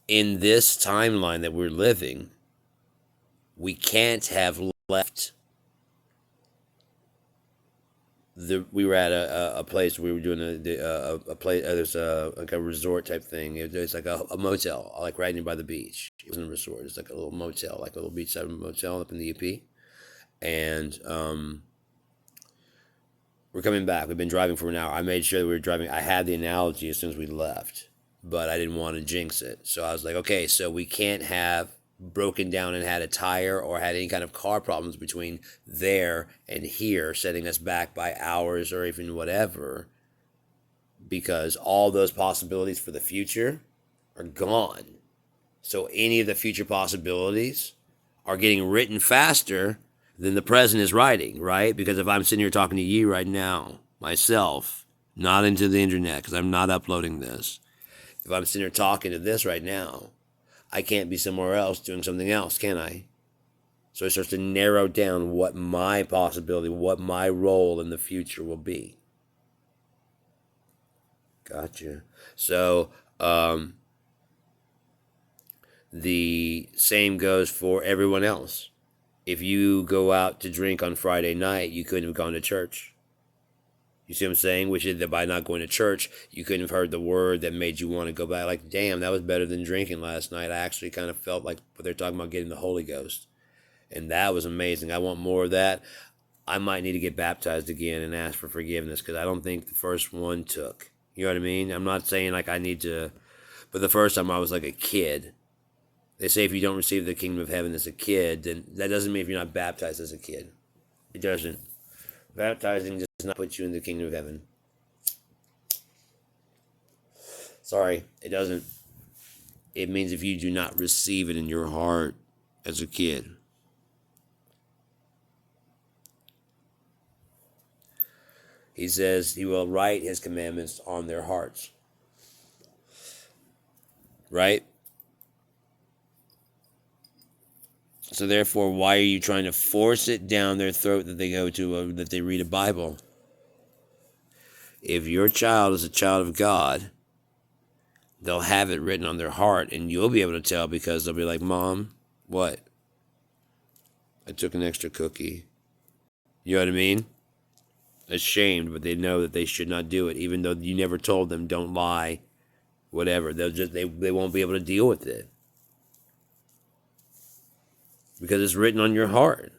In this timeline that we're living, we can't have left. We were at a place where we were doing a place. There's like a resort type thing. It's like a motel, like right near by the beach. It wasn't a resort. It's like a little motel, like a little beachside motel up in the UP. And we're coming back. We've been driving for an hour. I made sure that we were driving. I had the analogy as soon as we left, but I didn't want to jinx it. So I was like, okay, so we can't have broken down and had a tire or had any kind of car problems between there and here, setting us back by hours or even whatever, because all those possibilities for the future are gone. So any of the future possibilities are getting written faster than the present is writing, right? Because if I'm sitting here talking to you right now, myself, not into the internet, because I'm not uploading this, if I'm sitting here talking to this right now, I can't be somewhere else doing something else, can I? So it starts to narrow down what my possibility, what my role in the future will be. Gotcha. So the same goes for everyone else. If you go out to drink on Friday night, you couldn't have gone to church. You see what I'm saying? Which is that by not going to church, you couldn't have heard the word that made you want to go back. Like, damn, that was better than drinking last night. I actually kind of felt like what they're talking about getting the Holy Ghost. And that was amazing. I want more of that. I might need to get baptized again and ask for forgiveness because I don't think the first one took. You know what I mean? I'm not saying like I need to, but the first time I was like a kid. They say if you don't receive the kingdom of heaven as a kid, then that doesn't mean if you're not baptized as a kid. It doesn't. Baptizing does not put you in the kingdom of heaven. Sorry, it doesn't. It means if you do not receive it in your heart as a kid. He says he will write his commandments on their hearts. Right? So therefore, why are you trying to force it down their throat that they go to, that they read a Bible? If your child is a child of God, they'll have it written on their heart, and you'll be able to tell because they'll be like, Mom, what? I took an extra cookie. You know what I mean? Ashamed, but they know that they should not do it, even though you never told them, don't lie, whatever. They won't be able to deal with it. Because it's written on your heart.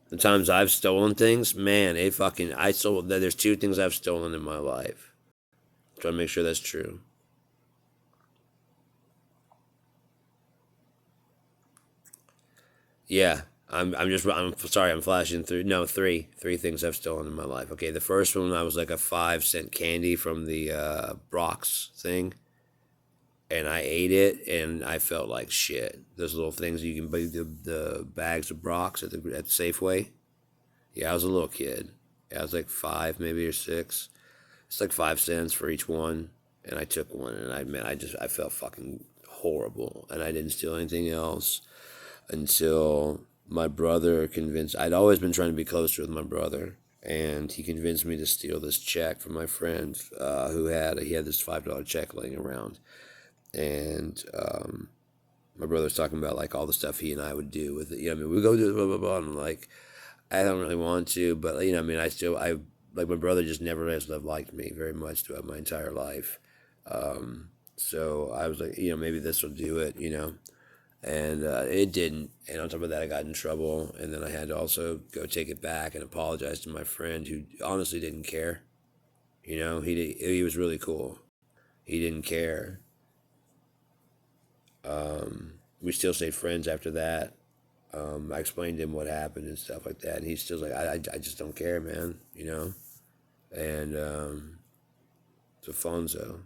The times I've stolen things, man, there's 2 things I've stolen in my life. I'm trying to make sure that's true. Yeah, I'm sorry, I'm flashing through. No, 3 things I've stolen in my life. Okay, the first one I was like a 5-cent candy from the Brock's thing. And I ate it, and I felt like shit. Those little things you can buy, the bags of Brock's at Safeway. Yeah, I was a little kid. Yeah, I was like 5, maybe, or 6. It's like 5 cents for each one, and I took one, and I felt fucking horrible, and I didn't steal anything else until my brother convinced. I'd always been trying to be closer with my brother, and he convinced me to steal this check from my friend who had this $5 check laying around. And my brother was talking about like all the stuff he and I would do with it. You know, I mean, we go do blah blah blah. And I'm like, I don't really want to, but you know, I mean, I like my brother just never has liked me very much throughout my entire life. So I was like, you know, maybe this will do it. You know, And it didn't. And on top of that, I got in trouble. And then I had to also go take it back and apologize to my friend who honestly didn't care. You know, he was really cool. He didn't care. We still stayed friends after that. I explained to him what happened and stuff like that. And he's still like, I just don't care, man. You know? And it's Alfonso.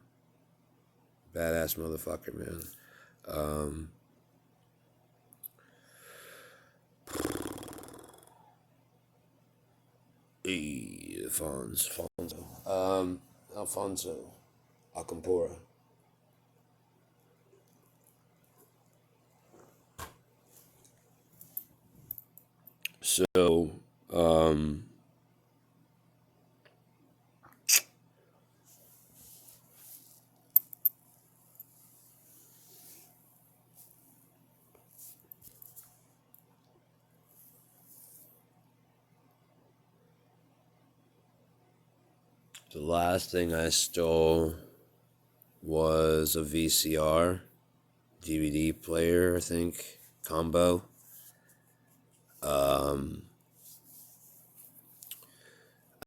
Badass motherfucker, man. Um, Alfonso Acampora. So, um, the last thing I stole was a VCR, DVD player, I think, combo.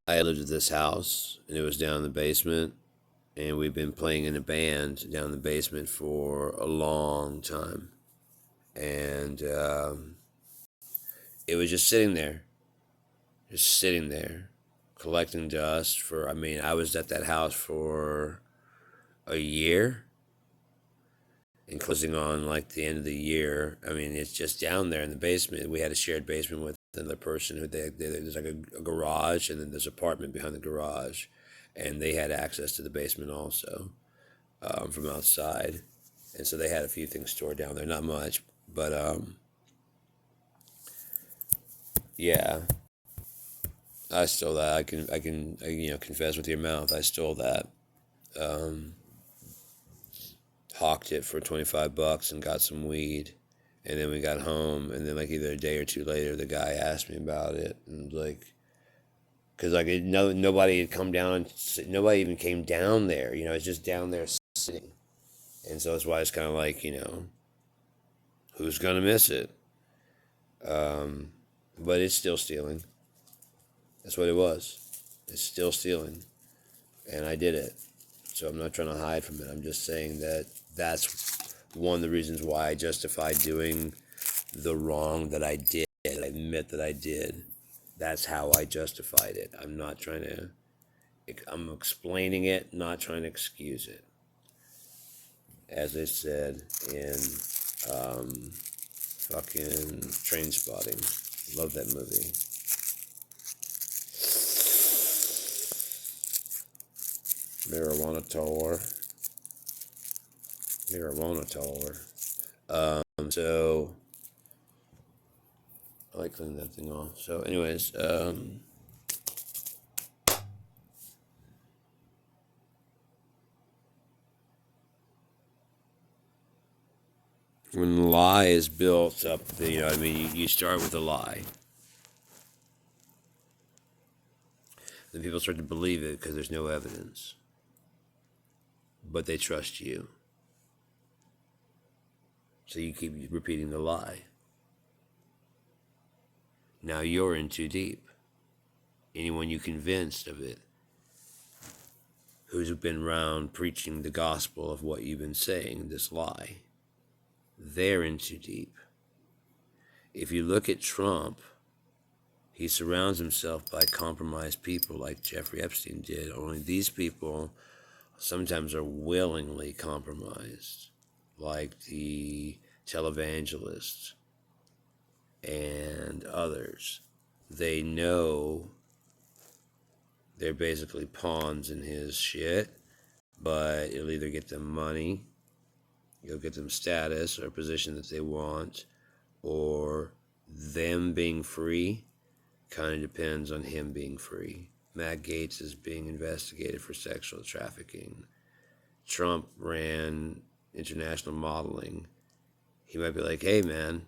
I lived at this house, and it was down in the basement, and we've been playing in a band down in the basement for a long time. And it was just sitting there, collecting dust for, I mean, I was at that house for a year and closing on like the end of the year. I mean, it's just down there in the basement. We had a shared basement with another person who there's like a garage, and then there's an apartment behind the garage, and they had access to the basement also from outside, and so they had a few things stored down there, not much, but yeah, I stole that. I confess with your mouth. I stole that. Um, Hawked it for $25 and got some weed. And then we got home, and then like either a day or two later, the guy asked me about it, and like, cause like nobody had come down, nobody even came down there. You know, it's just down there sitting, and so that's why it's kind of like, who's gonna miss it? Um, but it's still stealing. That's what it was. It's still stealing, and I did it. So I'm not trying to hide from it. I'm just saying that that's one of the reasons why I justify doing the wrong that I did. I admit that I did. That's how I justified it. I'm not trying to, I'm explaining it, not trying to excuse it. As I said in fucking Train Spotting. Love that movie. Marijuana tour. So I like cleaning that thing off. So, anyways, when the lie is built up, you know what I mean? You start with a lie. Then people start to believe it because there's no evidence. But they trust you. So you keep repeating the lie. Now you're in too deep. Anyone you convinced of it, who's been around preaching the gospel of what you've been saying, this lie, they're in too deep. If you look at Trump, he surrounds himself by compromised people like Jeffrey Epstein did, only these people sometimes are willingly compromised, like the televangelists and others. They know they're basically pawns in his shit, but it'll either get them money, it'll get them status or a position that they want, or them being free kind of depends on him being free. Matt Gaetz is being investigated for sexual trafficking. Trump ran international modeling. He might be like, hey man,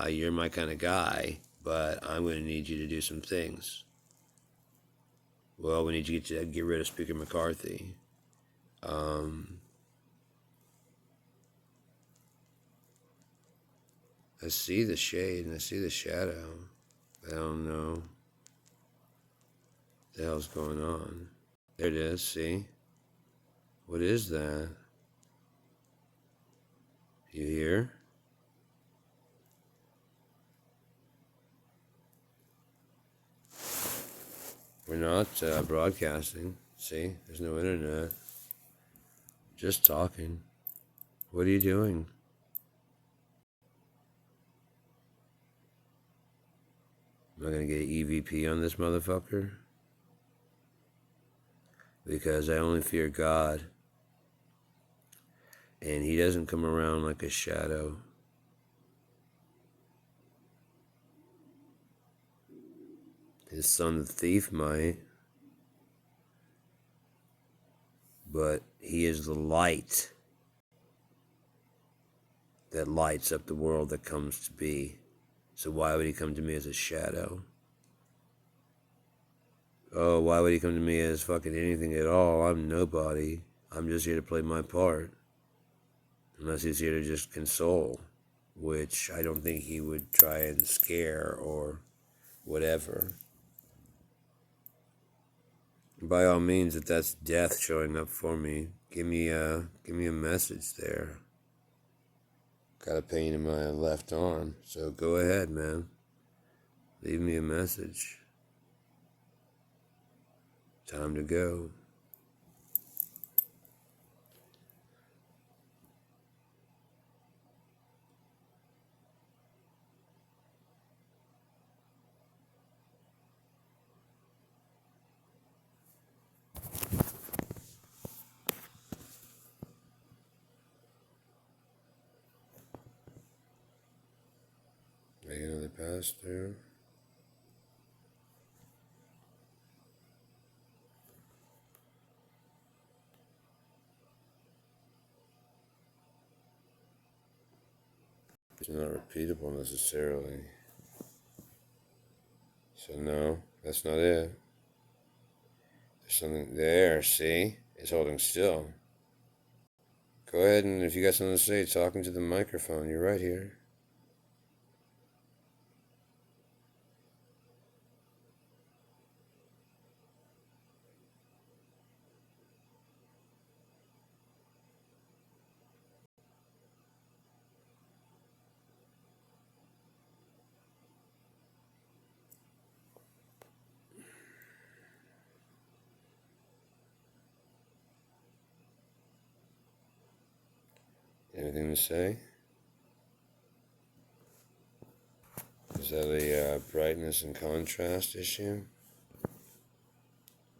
you're my kind of guy, but I'm going to need you to do some things. Well, we need you to get rid of Speaker McCarthy. I see the shade and I see the shadow. I don't know what the hell's going on. There it is, see? What is that? You hear? We're not broadcasting. See? There's no internet. Just talking. What are you doing? Am I going to get EVP on this motherfucker? Because I only fear God. And he doesn't come around like a shadow. His son, the thief, might. But he is the light that lights up the world that comes to be. So why would he come to me as a shadow? Oh, why would he come to me as fucking anything at all? I'm nobody. I'm just here to play my part. Unless he's here to just console, which I don't think he would try and scare or whatever. By all means, if that's death showing up for me, give me a message there. Got a pain in my left arm, so go ahead, man. Leave me a message. Time to go. Make another pass through. It's not repeatable necessarily. So no, that's not it. There's something there, see? It's holding still. Go ahead and if you got something to say, talking to the microphone, you're right here. Anything to say? Is that a brightness and contrast issue?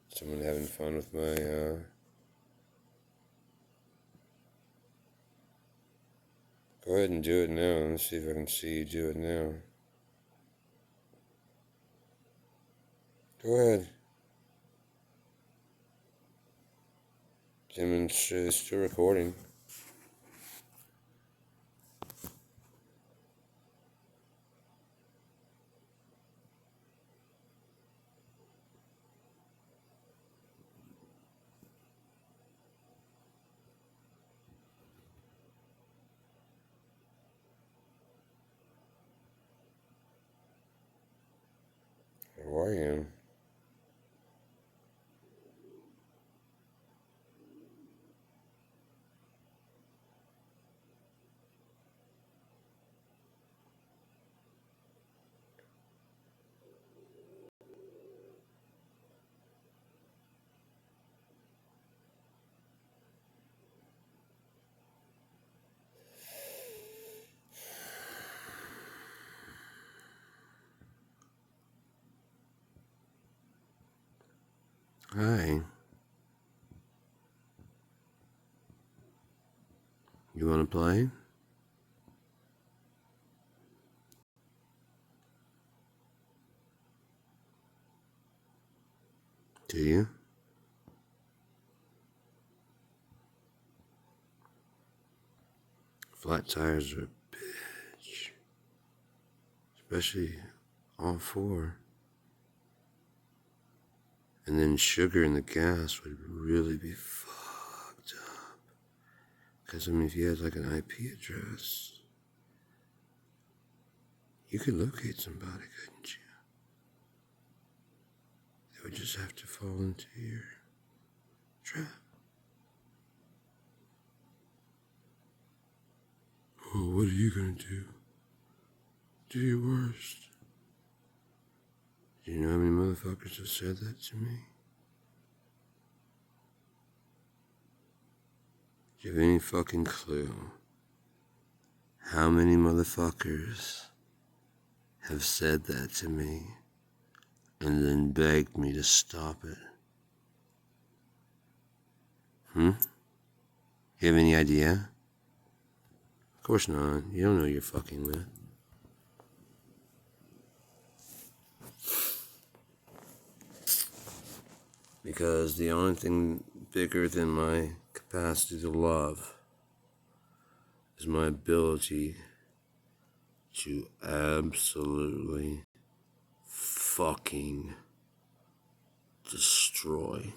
Someone having fun with my, Go ahead and do it now. Let's see if I can see you do it now. Go ahead. Demonstrate, it's still recording. How are you? Hi. You want to play? Do you? Flat tires are a bitch. Especially all four. And then sugar in the gas would really be fucked up. Because, I mean, if you had like an IP address, You could locate somebody, couldn't you? They would just have to fall into your trap. Oh, what are you gonna do? Do your worst. Do you know how many motherfuckers have said that to me? Do you have any fucking clue how many motherfuckers have said that to me and then begged me to stop it? You have any idea? Of course not. You don't know you're fucking with. Because the only thing bigger than my capacity to love is my ability to absolutely fucking destroy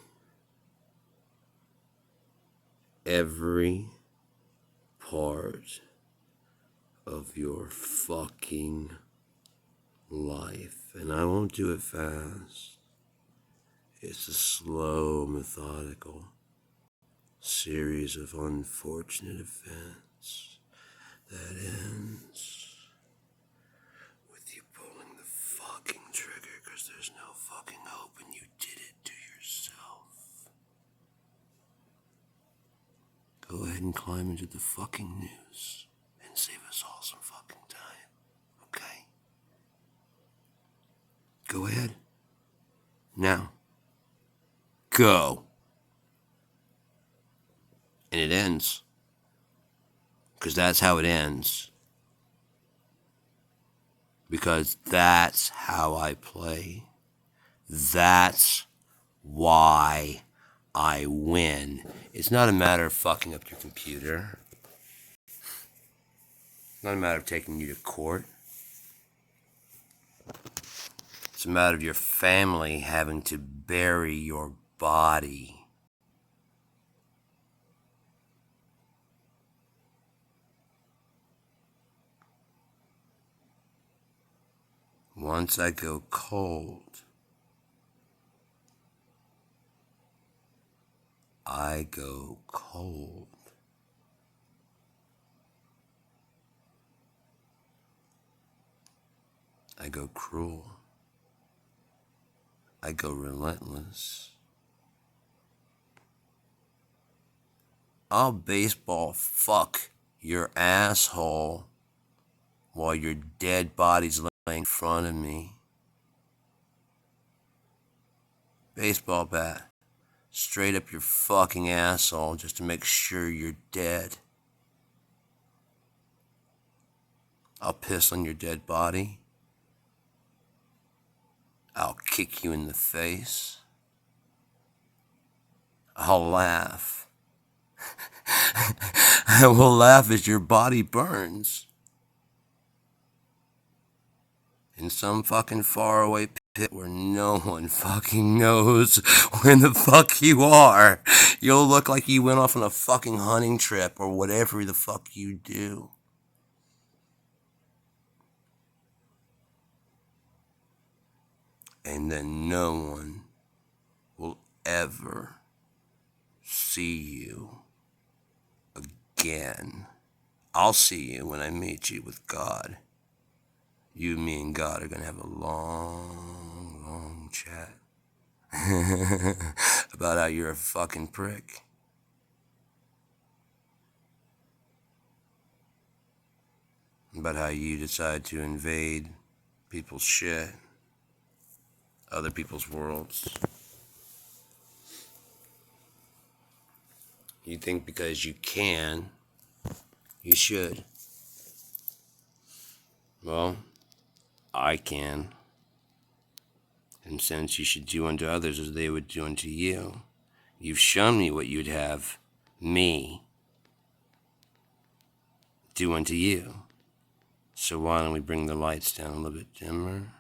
every part of your fucking life. And I won't do it fast. It's a slow, methodical series of unfortunate events that ends with you pulling the fucking trigger because there's no fucking hope and you did it to yourself. Go ahead and climb into the fucking news and save us all some fucking time, okay? Go ahead. Now. Go. And it ends. Because that's how it ends. Because that's how I play. That's why I win. It's not a matter of fucking up your computer. It's not a matter of taking you to court. It's a matter of your family having to bury your body. Once I go cold, I go cold. I go cruel. I go relentless. I'll baseball fuck your asshole while your dead body's laying in front of me. Baseball bat straight up your fucking asshole just to make sure you're dead. I'll piss on your dead body. I'll kick you in the face. I'll laugh. I will laugh as your body burns. In some fucking faraway pit where no one fucking knows where the fuck you are. You'll look like you went off on a fucking hunting trip or whatever the fuck you do. And then no one will ever see you again. I'll see you when I meet you with God. You, me, and God are gonna have a long, long chat about how you're a fucking prick. About how you decide to invade people's shit, other people's worlds. You think because you can, you should. Well, I can. And since you should do unto others as they would do unto you, you've shown me what you'd have me do unto you. So why don't we bring the lights down a little bit dimmer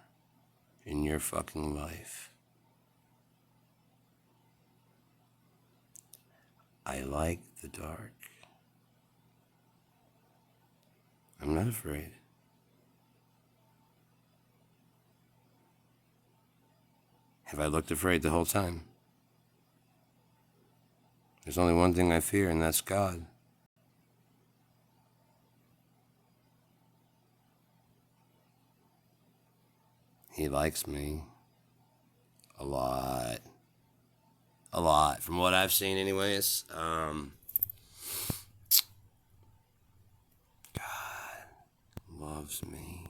in your fucking life? I like the dark. I'm not afraid. Have I looked afraid the whole time? There's only one thing I fear, and that's God. He likes me. A lot. A lot. From what I've seen, anyways. God loves me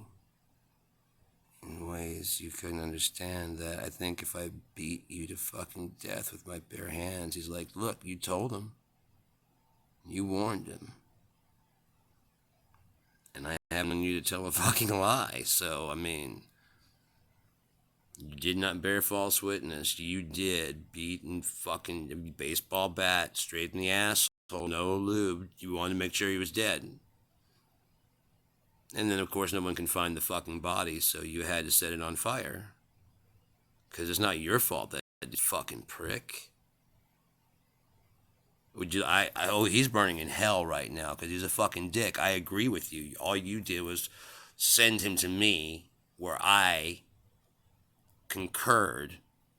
in ways you couldn't understand. That I think if I beat you to fucking death with my bare hands, he's like, look, you told him. You warned him. And I haven't known you to tell a fucking lie. So, I mean, you did not bear false witness. You did beat and fucking baseball bat straight in the asshole, no lube. You wanted to make sure he was dead. And then, of course, no one can find the fucking body, so you had to set it on fire. Because it's not your fault that you fucking prick. Oh, he's burning in hell right now because he's a fucking dick. I agree with you. All you did was send him to me where I concurred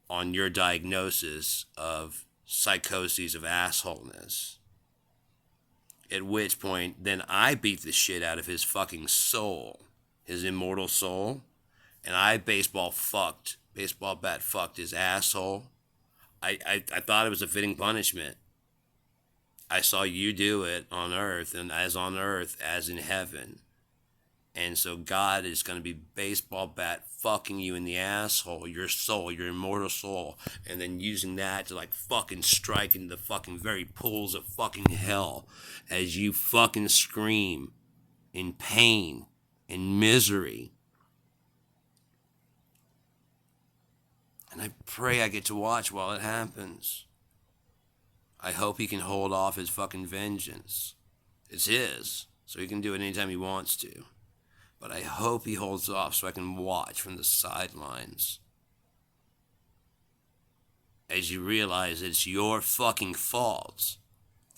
on your diagnosis of psychosis of assholeness. At which point, then I beat the shit out of his fucking soul, his immortal soul, and I baseball bat fucked his asshole. I thought it was a fitting punishment. I saw you do it on earth, and as on earth as in heaven. And so God is going to be baseball bat fucking you in the asshole, your soul, your immortal soul, and then using that to like fucking strike into the fucking very pools of fucking hell as you fucking scream in pain and misery. And I pray I get to watch while it happens. I hope he can hold off his fucking vengeance. It's his, so he can do it anytime he wants to. But I hope he holds off so I can watch from the sidelines. As you realize it's your fucking fault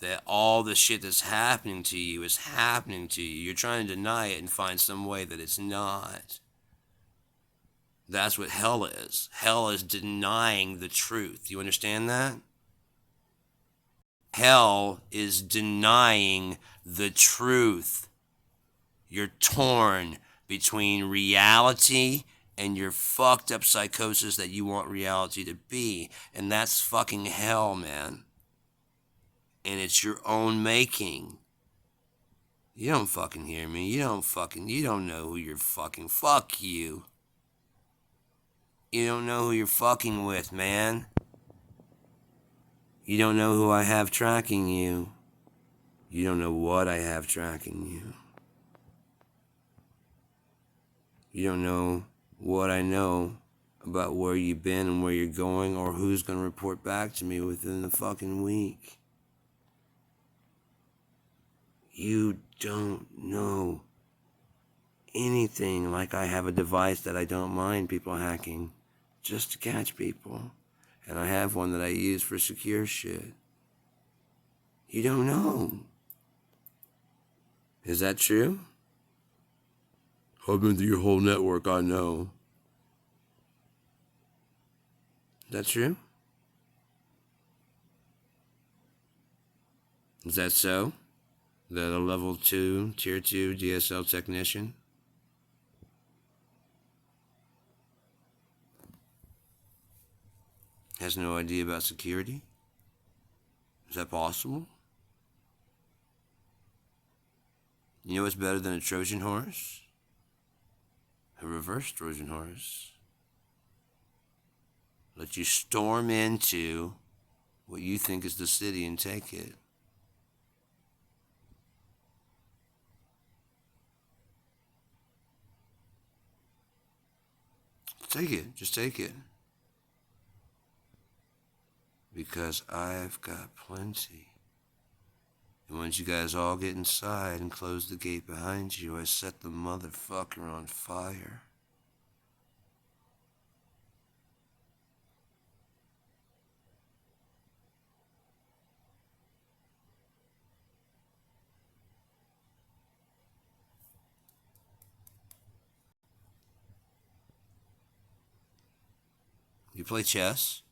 that all the shit that's happening to you is happening to you. You're trying to deny it and find some way that it's not. That's what hell is. Hell is denying the truth. You understand that? Hell is denying the truth. You're torn between reality and your fucked up psychosis that you want reality to be. And that's fucking hell, man. And it's your own making. You don't fucking hear me. You don't know who you're fucking. Fuck you. You don't know who you're fucking with, man. You don't know who I have tracking you. You don't know what I have tracking you. You don't know what I know about where you've been and where you're going or who's going to report back to me within the fucking week. You don't know anything. Like I have a device that I don't mind people hacking just to catch people. And I have one that I use for secure shit. You don't know. Is that true? I've been through your whole network, I know. Is that true? Is that so? That a level 2, tier 2 DSL technician has no idea about security? Is that possible? You know what's better than a Trojan horse? A reverse Trojan horse. Let you storm into what you think is the city and take it. Take it. Just take it. Because I've got plenty. And once you guys all get inside and close the gate behind you, I set the motherfucker on fire. You play chess?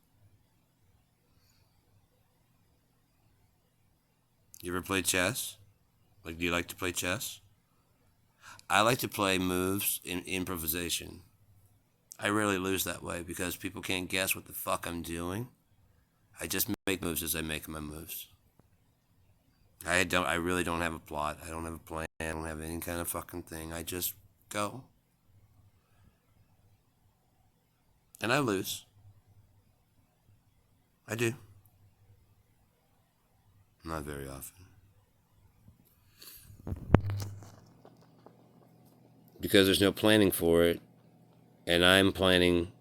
You ever play chess? Like, do you like to play chess? I like to play moves in improvisation. I rarely lose that way because people can't guess what the fuck I'm doing. I just make moves as I make my moves. I really don't have a plot. I don't have a plan. I don't have any kind of fucking thing. I just go. And I lose. I do. Not very often. Because there's no planning for it, and I'm planning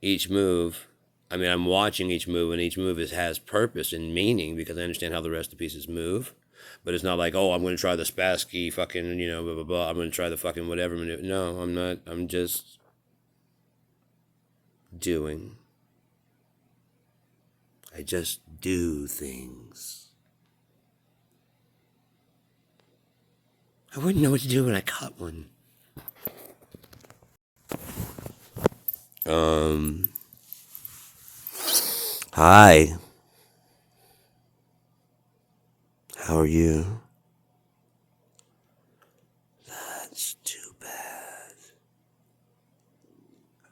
each move. I mean, I'm watching each move, and each move has purpose and meaning because I understand how the rest of the pieces move. But it's not like, oh, I'm going to try the Spassky fucking, blah, blah, blah. I'm going to try the fucking whatever. No, I'm not. I'm just doing. I just do things. I wouldn't know what to do when I caught one. Hi. How are you? That's too bad.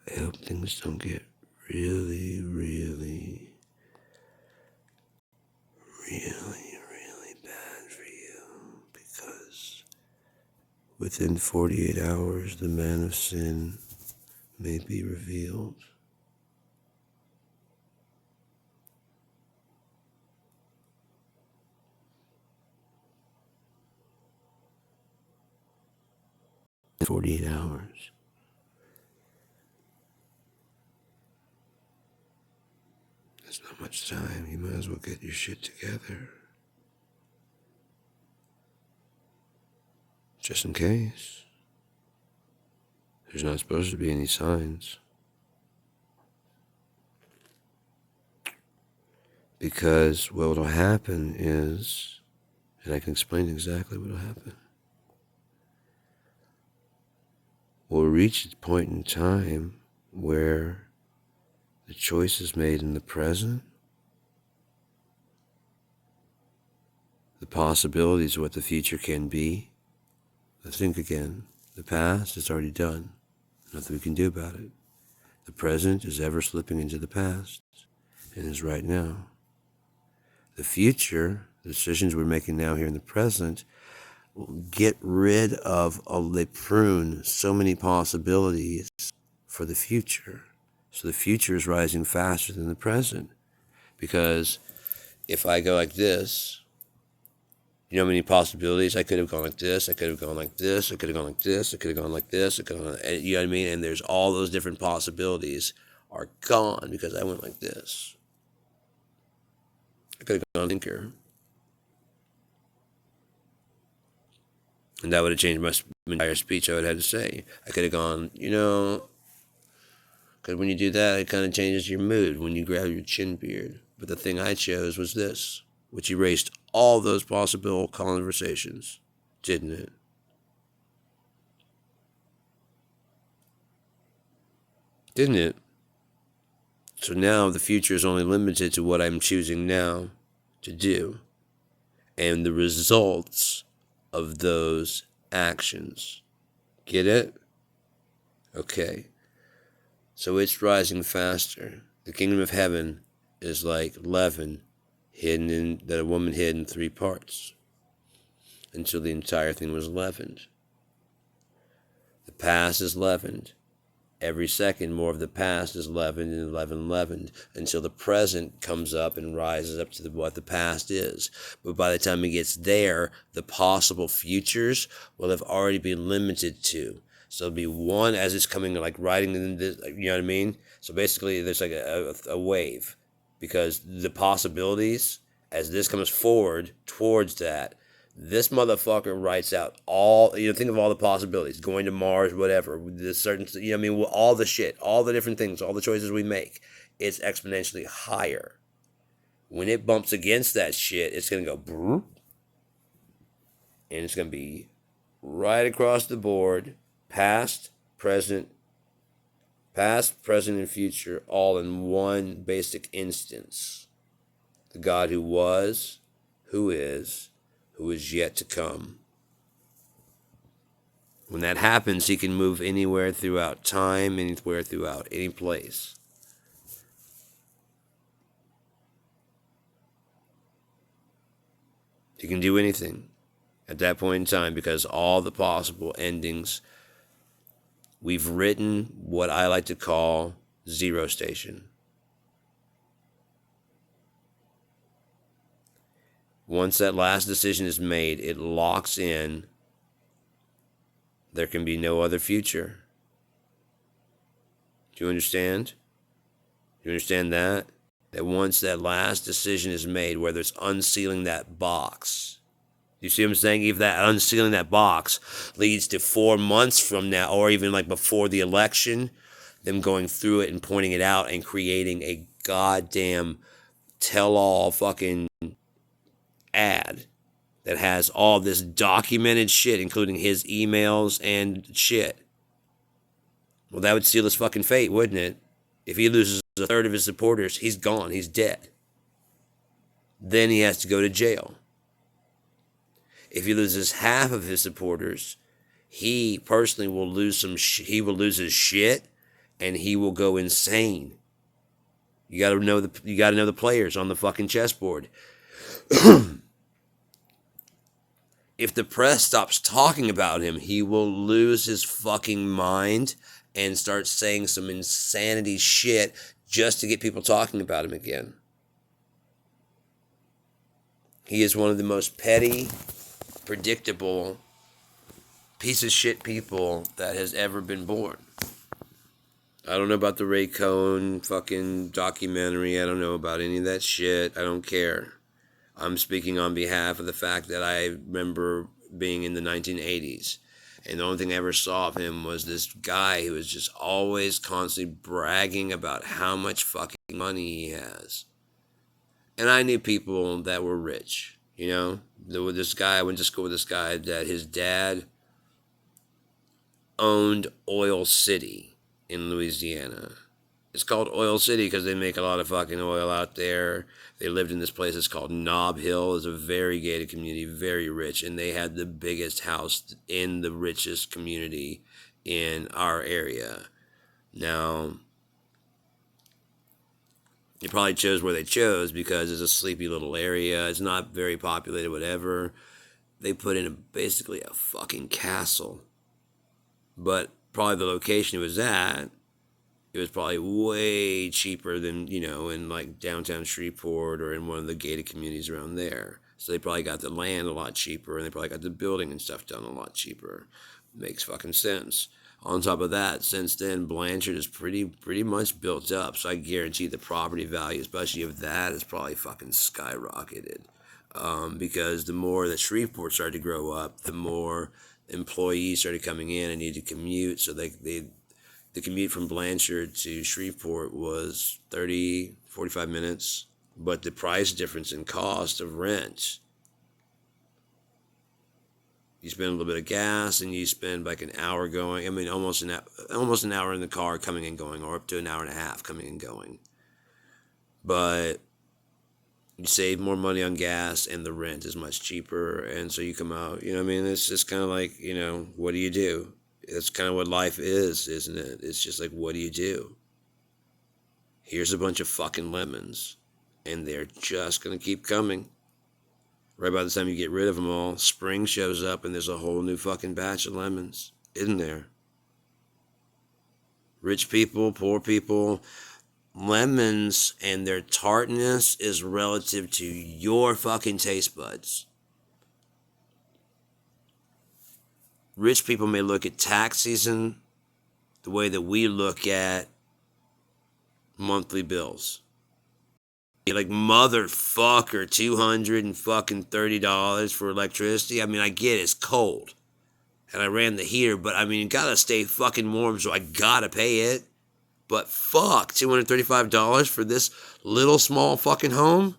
I hope things don't get really, really, really, really bad for you because within 48 hours the man of sin may be revealed. In 48 hours. That's not much time. You might as well get your shit together. Just in case. There's not supposed to be any signs. Because what will happen is, and I can explain exactly what will happen. We'll reach a point in time where the choices made in the present, the possibilities of what the future can be. Let's think again. The past is already done. Nothing we can do about it. The present is ever slipping into the past and is right now. The future, the decisions we're making now here in the present, will get rid of, they prune so many possibilities for the future. So the future is rising faster than the present. Because if I go like this, you know how many possibilities? I could have gone like this, I could have gone like this, I could have gone like this, I could have gone like this, I could have gone, you know what I mean? And there's all those different possibilities are gone because I went like this. I could have gone thinker. And that would have changed my entire speech I would have had to say. I could have gone, because when you do that, it kind of changes your mood when you grab your chin beard. But the thing I chose was this, which erased all those possible conversations, didn't it? Didn't it? So now the future is only limited to what I'm choosing now to do and the results of those actions. Get it? Okay. So it's rising faster. The kingdom of heaven is like leaven that a woman hid in 3 parts until the entire thing was leavened. The past is leavened. Every second, more of the past is leavened and leavened until the present comes up and rises up to what the past is. But by the time it gets there, the possible futures will have already been limited to. So it'll be one as it's coming, like riding in this, you know what I mean? So basically, there's like a wave, because the possibilities, as this comes forward towards that, this motherfucker writes out all, think of all the possibilities, going to Mars, whatever, the certain, all the shit, all the different things, all the choices we make, it's exponentially higher. When it bumps against that shit, it's going to go, and it's going to be right across the board, past, present, Past, present, and future, all in one basic instance. The God who was, who is yet to come. When that happens, he can move anywhere throughout time, anywhere throughout any place. He can do anything at that point in time because all the possible endings, we've written what I like to call zero station. Once that last decision is made, it locks in. There can be no other future. Do you understand? Do you understand that? That once that last decision is made, whether it's unsealing that box, you see what I'm saying? If that unsealing that box leads to 4 months from now, or even like before the election, them going through it and pointing it out and creating a goddamn tell-all fucking ad that has all this documented shit, including his emails and shit. Well, that would seal his fucking fate, wouldn't it? If he loses a third of his supporters, he's gone. He's dead. Then he has to go to jail. If he loses half of his supporters, he personally will lose he will lose his shit, and he will go insane. You got to know the players on the fucking chessboard. If the press stops talking about him, he will lose his fucking mind and start saying some insanity shit just to get people talking about him again. He is one of the most petty, predictable, piece of shit people that has ever been born. I don't know about the Ray Cohn fucking documentary. I don't know about any of that shit. I don't care. I'm speaking on behalf of the fact that I remember being in the 1980s. And the only thing I ever saw of him was this guy who was just always constantly bragging about how much fucking money he has. And I knew people that were rich, you know? This guy, I went to school with this guy that his dad owned Oil City in Louisiana. It's called Oil City because they make a lot of fucking oil out there. They lived in this place that's called Nob Hill. It's a very gated community, very rich. And they had the biggest house in the richest community in our area. Now, they probably chose where they chose because it's a sleepy little area. It's not very populated, whatever. They put in basically a fucking castle. But probably the location it was at, it was probably way cheaper than, in like downtown Shreveport or in one of the gated communities around there. So they probably got the land a lot cheaper, and they probably got the building and stuff done a lot cheaper. Makes fucking sense. On top of that, since then, Blanchard is pretty much built up. So I guarantee the property value, especially of that, is probably fucking skyrocketed. Because the more that Shreveport started to grow up, the more employees started coming in and needed to commute. So the commute from Blanchard to Shreveport was 30, 45 minutes. But the price difference in cost of rent, you spend a little bit of gas and you spend like an hour going. I mean, almost an hour in the car coming and going, or up to an hour and a half coming and going. But you save more money on gas and the rent is much cheaper. And so you come out, it's just kind of like, what do you do? That's kind of what life is, isn't it? It's just like, what do you do? Here's a bunch of fucking lemons, and they're just going to keep coming. Right by the time you get rid of them all, spring shows up, and there's a whole new fucking batch of lemons, isn't there? Rich people, poor people, lemons and their tartness is relative to your fucking taste buds. Rich people may look at tax season the way that we look at monthly bills. You're like, motherfucker, $230 for electricity. I mean, I get it, it's cold. And I ran the heater, but I mean, you gotta stay fucking warm, so I gotta pay it. But fuck, $235 for this little small fucking home?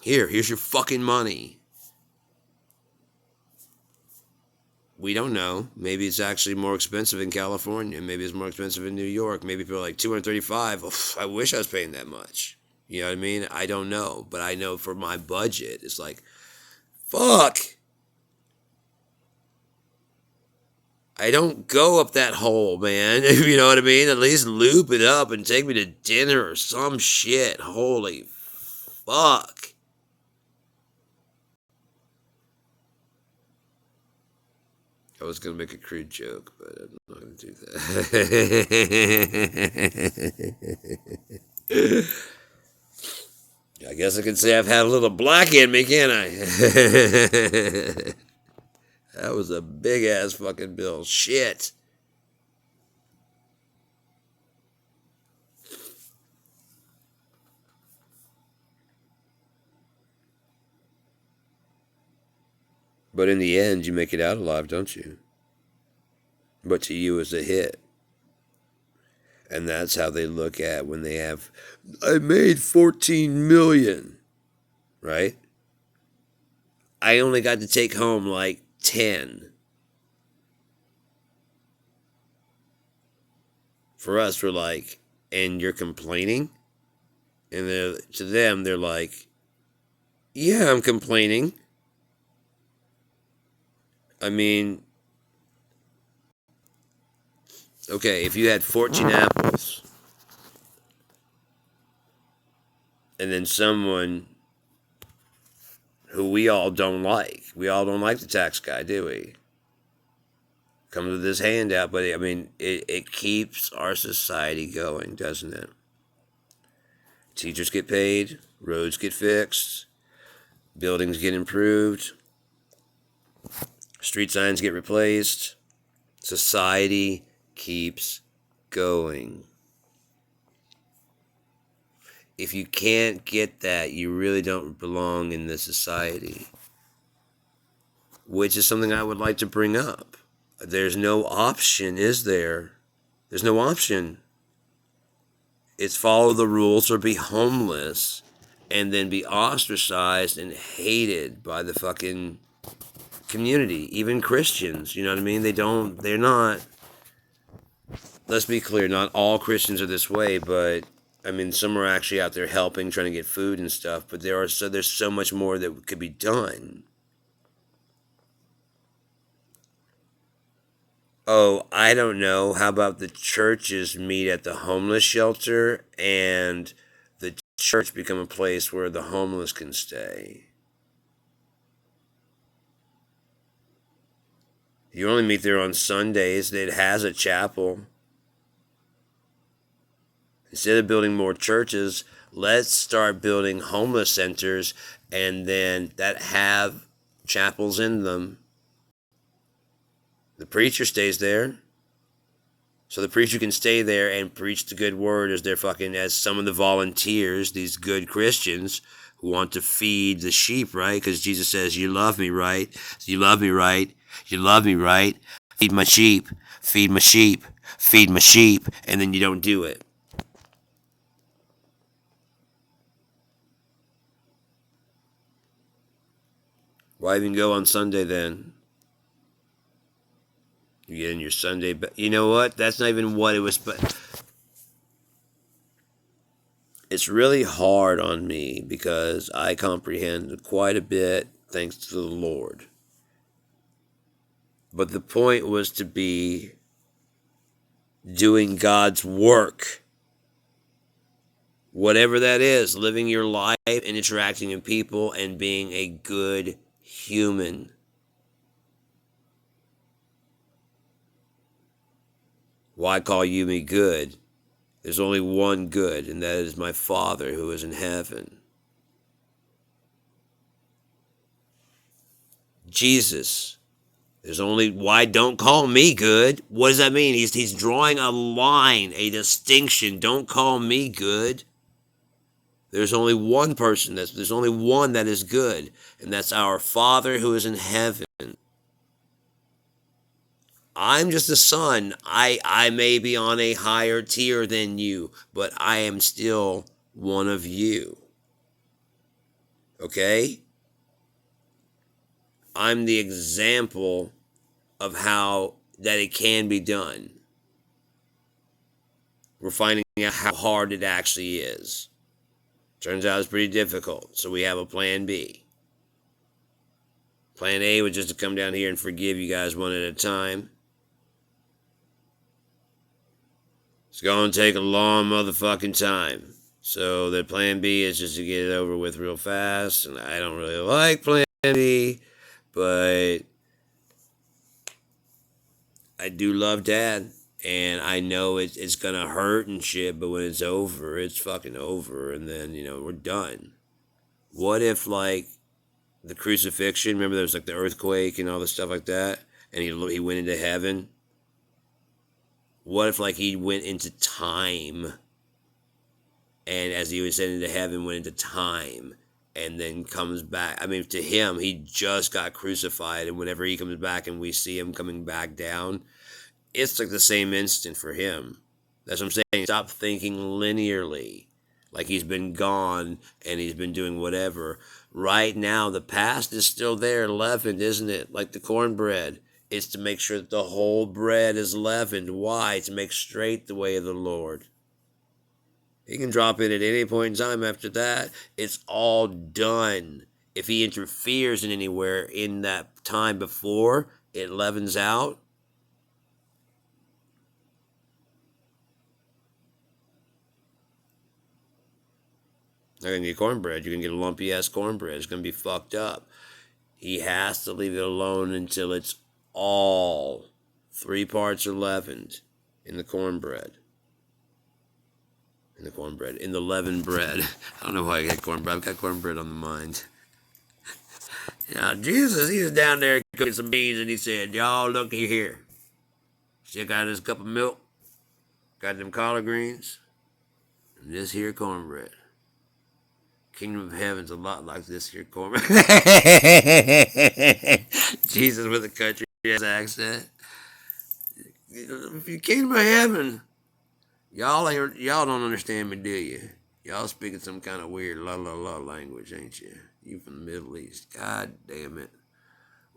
Here's your fucking money. We don't know. Maybe it's actually more expensive in California. Maybe it's more expensive in New York. Maybe people are like $235. Oh, I wish I was paying that much. You know what I mean? I don't know, but I know for my budget, it's like, fuck. I don't go up that hole, man. You know what I mean? At least loop it up and take me to dinner or some shit. Holy fuck. I was going to make a crude joke, but I'm not going to do that. I guess I can say I've had a little black in me, can't I? That was a big ass fucking bill. Shit. But in the end, you make it out alive, don't you? But to you, it's a hit. And that's how they look at when they have, I made 14 million, right? I only got to take home like 10. For us, we're like, and you're complaining? And to them, they're like, yeah, I'm complaining. I mean, okay, if you had 14 apples, and then someone who we all don't like the tax guy, do we? Comes with this handout, but I mean, it keeps our society going, doesn't it? Teachers get paid, roads get fixed, buildings get improved, street signs get replaced, society keeps going. If you can't get that, you really don't belong in this society. Which is something I would like to bring up. There's no option, is there? There's no option. It's follow the rules or be homeless and then be ostracized and hated by the fucking community. Even Christians, you know what I mean? They're not, let's be clear, not all Christians are this way, but I mean, some are actually out there helping, trying to get food and stuff, but there's so much more that could be done. Oh, I don't know. How about the churches meet at the homeless shelter and the church become a place where the homeless can stay? You only meet there on Sundays. It has a chapel. Instead of building more churches, let's start building homeless centers and then that have chapels in them. The preacher stays there. So the preacher can stay there and preach the good word as some of the volunteers, these good Christians who want to feed the sheep, right? Because Jesus says, you love me, right? You love me, right? You love me, right? Feed my sheep, feed my sheep, feed my sheep, and then you don't do it. Why even go on Sunday then? You get in your Sunday, you know what? That's not even what it was, but it's really hard on me because I comprehend quite a bit thanks to the Lord. But the point was to be doing God's work. Whatever that is, living your life and interacting with people and being a good human. Why call you me good? There's only one good, and that is my Father who is in heaven. Jesus. Why don't call me good? What does that mean? He's drawing a line, a distinction. Don't call me good. There's only one there's only one that is good, and that's our Father who is in heaven. I'm just a son. I may be on a higher tier than you, but I am still one of you. Okay? I'm the example of how that it can be done. We're finding out how hard it actually is. Turns out it's pretty difficult, so we have a plan B. Plan A was just to come down here and forgive you guys one at a time. It's going to take a long motherfucking time. So the plan B is just to get it over with real fast. And I don't really like plan B, but I do love Dad. And I know it's going to hurt and shit, but when it's over, it's fucking over. And then, we're done. What if, like, the crucifixion, remember there was, like, the earthquake and all the stuff like that? And he went into heaven? What if, like, he went into time, and as he was into heaven, went into time, and then comes back? I mean, to him, he just got crucified, and whenever he comes back and we see him coming back down, it's like the same instant for him. That's what I'm saying. Stop thinking linearly, like he's been gone and he's been doing whatever. Right now, the past is still there, leavened, isn't it? Like the cornbread. It's to make sure that the whole bread is leavened. Why? To make straight the way of the Lord. He can drop in at any point in time after that. It's all done. If he interferes in anywhere in that time before it leavens out, you're going to get cornbread. You're going to get a lumpy ass cornbread. It's going to be fucked up. He has to leave it alone until it's all 3 parts are leavened in the cornbread. In the leavened bread. I don't know why I got cornbread. I've got cornbread on the mind. Jesus, he was down there cooking some beans and he said, y'all looky here. Check out this cup of milk. Got them collard greens. And this here cornbread. Kingdom of Heaven's a lot like this here cornbread. Jesus with a country accent. Kingdom of Heaven. Y'all don't understand me, do you? Y'all speaking some kind of weird la la la language, ain't you? You from the Middle East. God damn it.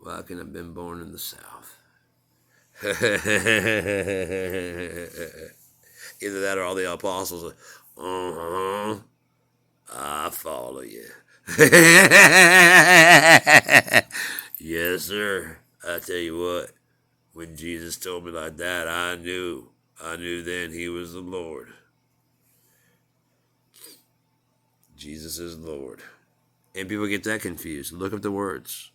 Well, I couldn't have been born in the South. Either that or all the apostles. I follow you. Yes, sir. I tell you what, when Jesus told me like that, I knew then he was the Lord. Jesus is Lord. And people get that confused. Look up the words.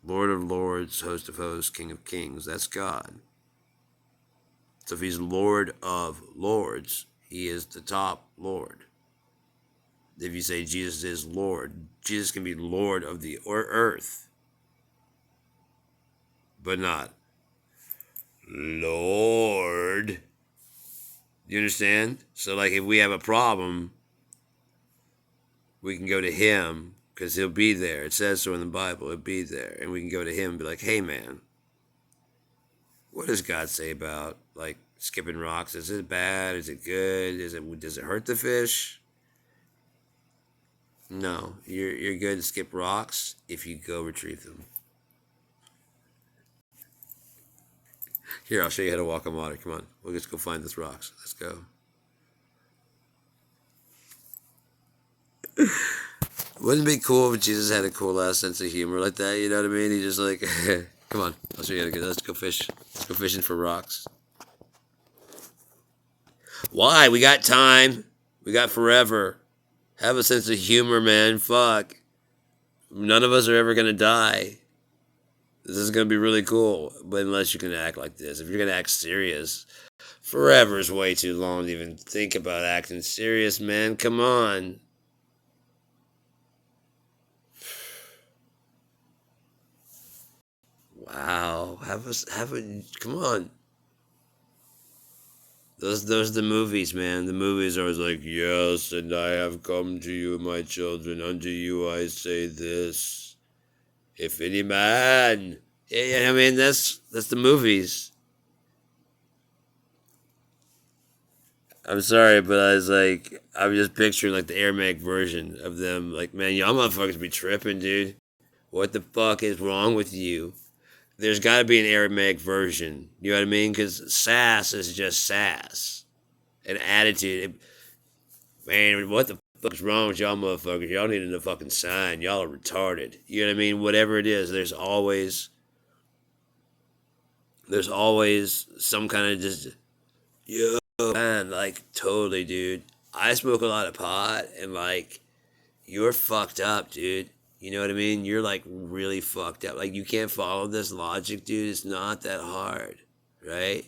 Lord of lords, host of hosts, King of kings. That's God. So if he's Lord of lords, he is the top Lord. If you say Jesus is Lord, Jesus can be Lord of the earth, but not Lord. You understand? So, like, if we have a problem, we can go to him because he'll be there. It says so in the Bible. He'll be there. And we can go to him and be like, hey, man, what does God say about, like, skipping rocks? Is it bad? Is it good? Does it hurt the fish? No. You're good to skip rocks if you go retrieve them. Here, I'll show you how to walk on water. Come on. We'll just go find those rocks. Let's go. Wouldn't it be cool if Jesus had a cool ass sense of humor like that? You know what I mean? He just like, come on, I'll show you how to go. Let's go fish. Let's go fishing for rocks. Why? We got time. We got forever. Have a sense of humor, man. Fuck. None of us are ever gonna die. This is gonna be really cool. But unless you can act like this. If you're gonna act serious, forever is way too long to even think about acting serious, man. Come on. Wow. Come on. Those are the movies, man. The movies are always like, yes, and I have come to you, my children. Unto you I say this. If any man. Yeah, I mean, that's the movies. I'm sorry, but I'm just picturing, like, the Aramaic version of them. Like, man, y'all motherfuckers be tripping, dude. What the fuck is wrong with you? There's got to be an Aramaic version. You know what I mean? Because sass is just sass. An attitude. Man, what the fuck's wrong with y'all motherfuckers? Y'all need a fucking sign. Y'all are retarded. You know what I mean? Whatever it is, there's always some kind of just, yo, man, like, totally, dude. I smoke a lot of pot, and, like, you're fucked up, dude. You know what I mean? You're, like, really fucked up. Like, you can't follow this logic, dude. It's not that hard, right?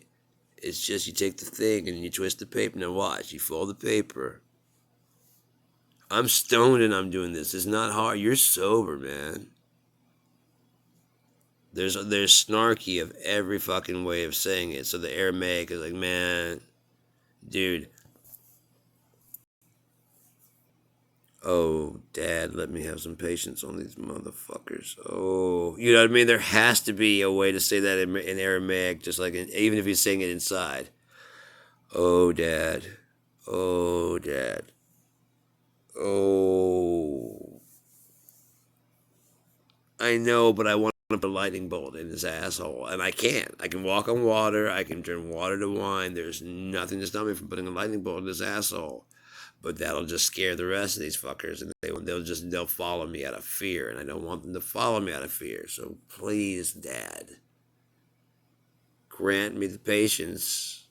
It's just you take the thing and you twist the paper. Now watch. You fold the paper. I'm stoned and I'm doing this. It's not hard. You're sober, man. There's snarky of every fucking way of saying it. So the Aramaic is like, man, dude. Oh, Dad, let me have some patience on these motherfuckers. Oh, you know what I mean? There has to be a way to say that in Aramaic, just like even if you're saying it inside. Oh, Dad. Oh, Dad. Oh. I know, but I want to put a lightning bolt in his asshole, and I can't. I can walk on water. I can turn water to wine. There's nothing to stop me from putting a lightning bolt in his asshole. But that'll just scare the rest of these fuckers, and they'll follow me out of fear, and I don't want them to follow me out of fear. So please, Dad, grant me the patience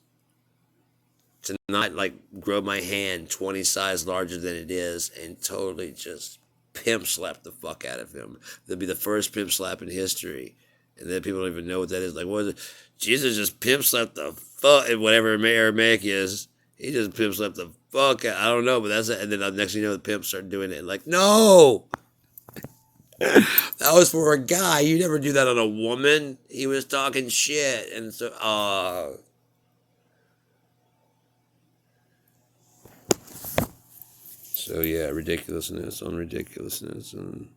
to not like grow my hand 20 size larger than it is and totally just pimp slap the fuck out of him. That'll be the first pimp slap in history. And then people don't even know what that is. Like, what is it? Jesus just pimp slapped the fuck, whatever Aramaic is. He just pimp slapped the fuck out. I don't know, but that's it. And then next thing you know, the pimps start doing it. Like, no! That was for a guy. You never do that on a woman. He was talking shit. And so, So yeah, ridiculousness on ridiculousness. And